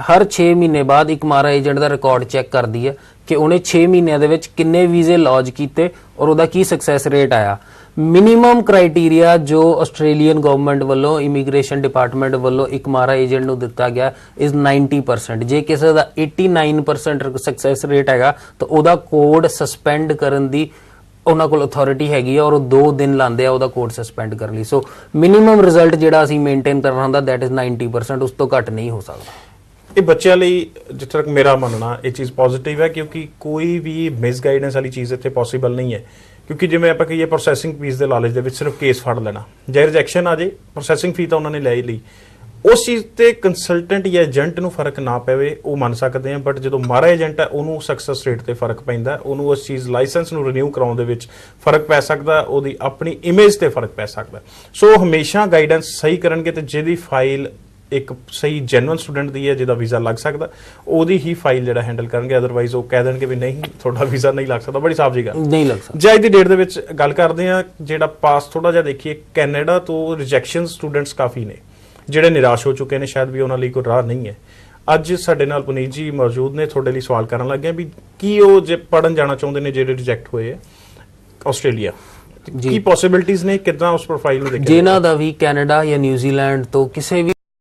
ਹਰ 6 ਮਹੀਨੇ ਬਾਅਦ ਇੱਕ ਮਾਰਾ ਏਜੰਟ ਦਾ ਰਿਕਾਰਡ ਚੈੱਕ ਕਰਦੀ ਹੈ ਕਿ ਉਹਨੇ 6 ਮਹੀਨਿਆਂ ਦੇ ਵਿੱਚ ਕਿੰਨੇ ਵੀਜ਼ੇ ਲੌਂਚ ਕੀਤੇ ਔਰ ਉਹਦਾ ਕੀ ਸਕਸੈਸ ਰੇਟ ਆਇਆ। ਮਿਨੀਮਮ ਕ੍ਰਾਈਟੇਰੀਆ ਜੋ ਆਸਟ੍ਰੇਲੀਅਨ ਗਵਰਨਮੈਂਟ ਵੱਲੋਂ, ਇਮੀਗ੍ਰੇਸ਼ਨ ਡਿਪਾਰਟਮੈਂਟ ਵੱਲੋਂ ਇੱਕ ਮਾਰਾ ਏਜੰਟ ਨੂੰ ਦਿੱਤਾ ਗਿਆ ਇਜ਼ 90%। ਜੇ ਕਿਸੇ ਦਾ 89% ਸਕਸੈਸ ਰੇਟ ਹੈਗਾ ਤਾਂ ਉਹਦਾ ਕੋਡ ਸਸਪੈਂਡ ਕਰਨ ਦੀ ਉਹਨਾਂ ਕੋਲ ਅਥਾਰਟੀ ਹੈਗੀ ਆ, ਔਰ ਉਹ 2 ਦਿਨ ਲਾਉਂਦੇ ਆ ਉਹਦਾ ਕੋਡ ਸਸਪੈਂਡ ਕਰਨ ਲਈ। ਸੋ ਮਿਨੀਮਮ ਰਿਜ਼ਲਟ ਜਿਹੜਾ ਅਸੀਂ ਮੇਨਟੇਨ ਕਰਨਾ ਹੁੰਦਾ ਦੈਟ ਇਜ਼ 90%, ਉਸ ਤੋਂ ਘੱਟ ਨਹੀਂ ਹੋ ਸਕਦਾ। ਇਹ ਬੱਚਿਆਂ ਲਈ ਜਿੱਥੇ ਤੱਕ ਮੇਰਾ ਮੰਨਣਾ ਇਹ ਚੀਜ਼ ਪੋਜ਼ਿਟਿਵ ਹੈ, ਕਿਉਂਕਿ ਕੋਈ ਵੀ ਮਿਸਗਾਈਡੈਂਸ ਵਾਲੀ ਚੀਜ਼ ਇੱਥੇ ਪੋਸੀਬਲ ਨਹੀਂ ਹੈ। ਕਿਉਂਕਿ ਜਿਵੇਂ ਆਪਾਂ ਕਹੀਏ ਪ੍ਰੋਸੈਸਿੰਗ ਫੀਸ ਦੇ ਲਾਲਚ ਦੇ ਵਿੱਚ ਸਿਰਫ ਕੇਸ ਫੜ ਲੈਣਾ, ਜੇ ਰਿਜੈਕਸ਼ਨ ਆ ਜੇ ਪ੍ਰੋਸੈਸਿੰਗ ਫੀ ਤਾਂ ਉਹਨਾਂ ਨੇ ਲੈ ਹੀ ਲਈ, ਉਸ ਚੀਜ਼ ਤੇ ਕੰਸਲਟੈਂਟ ਜਾਂ ਏਜੰਟ ਨੂੰ ਫਰਕ ਨਾ ਪਵੇ ਉਹ ਮੰਨ ਸਕਦੇ ਆ। ਬਟ ਜਦੋਂ ਮਾਰਾ ਏਜੰਟ ਹੈ ਉਹਨੂੰ ਸਕਸੈਸ ਰੇਟ ਤੇ ਫਰਕ ਪੈਂਦਾ, ਉਹਨੂੰ ਉਸ ਚੀਜ਼ ਲਾਇਸੈਂਸ ਨੂੰ ਰੀਨਿਊ ਕਰਾਉਣ ਦੇ ਵਿੱਚ ਫਰਕ ਪੈ ਸਕਦਾ, ਉਹਦੀ ਆਪਣੀ ਇਮੇਜ ਤੇ ਫਰਕ ਪੈ ਸਕਦਾ। ਸੋ ਹਮੇਸ਼ਾ ਗਾਈਡੈਂਸ ਸਹੀ ਕਰਨਗੇ ਤੇ ਜਿਹਦੀ ਫਾਈਲ ਇੱਕ ਸਹੀ ਜੈਨੂਅਨ ਸਟੂਡੈਂਟ ਦੀ ਹੈ, ਜਿਹਦਾ ਵੀਜ਼ਾ ਲੱਗ ਸਕਦਾ, ਉਹਦੀ ਹੀ ਫਾਈਲ ਜਿਹੜਾ ਹੈਂਡਲ ਕਰਨਗੇ। ਅਦਰਵਾਈਜ਼ ਉਹ ਕਹਿ ਦੇਣਗੇ ਵੀ ਨਹੀਂ ਤੁਹਾਡਾ ਵੀਜ਼ਾ ਨਹੀਂ ਲੱਗ ਸਕਦਾ। ਬੜੀ ਸਾਫ਼ ਜੀ ਗੱਲ ਨਹੀਂ ਲੱਗ ਸਕਦਾ। ਜੇ ਅੱਜ ਦੀ ਡੇਟ ਦੇ ਵਿੱਚ ਗੱਲ ਕਰਦੇ ਆ, ਜਿਹੜਾ ਪਾਸ ਥੋੜਾ ਜਿਹਾ ਦੇਖੀਏ, ਕੈਨੇਡਾ ਤੋਂ ਰਿਜੈਕਸ਼ਨ ਸਟੂਡੈਂਟਸ ਕਾਫੀ ਨੇ ਜਿਹੜੇ ਨਿਰਾਸ਼ ਹੋ ਚੁੱਕੇ ਨੇ, ਸ਼ਾਇਦ ਵੀ ਉਹਨਾਂ ਲਈ ਕੋਈ ਰਾਹ ਨਹੀਂ ਹੈ। ਅੱਜ ਸਾਡੇ ਨਾਲ ਪੁਨੀਤ ਜੀ ਮੌਜੂਦ ਨੇ, ਤੁਹਾਡੇ ਲਈ ਸਵਾਲ ਕਰਨ ਲੱਗੇ ਵੀ ਕੀ ਉਹ ਜੇ ਪੜਨ ਜਾਣਾ ਚਾਹੁੰਦੇ ਨੇ ਜਿਹੜੇ ਰਿਜੈਕਟ ਹੋਏ ਆ ਆਸਟ੍ਰੇਲੀਆ, ਕੀ ਪੋਸਿਬਿਲਿਟੀਜ਼ ਨੇ, ਕਿੱਦਾਂ ਉਸ ਪ੍ਰੋਫਾਈਲ ਨੂੰ ਦੇਖਿਆ? ਜਿਨ੍ਹਾਂ ਦਾ ਵੀ ਕੈਨੇਡਾ ਜਾਂ ਨਿਊਜ਼ੀਲੈਂਡ ਤੋਂ ਕਿਸੇ ਵੀ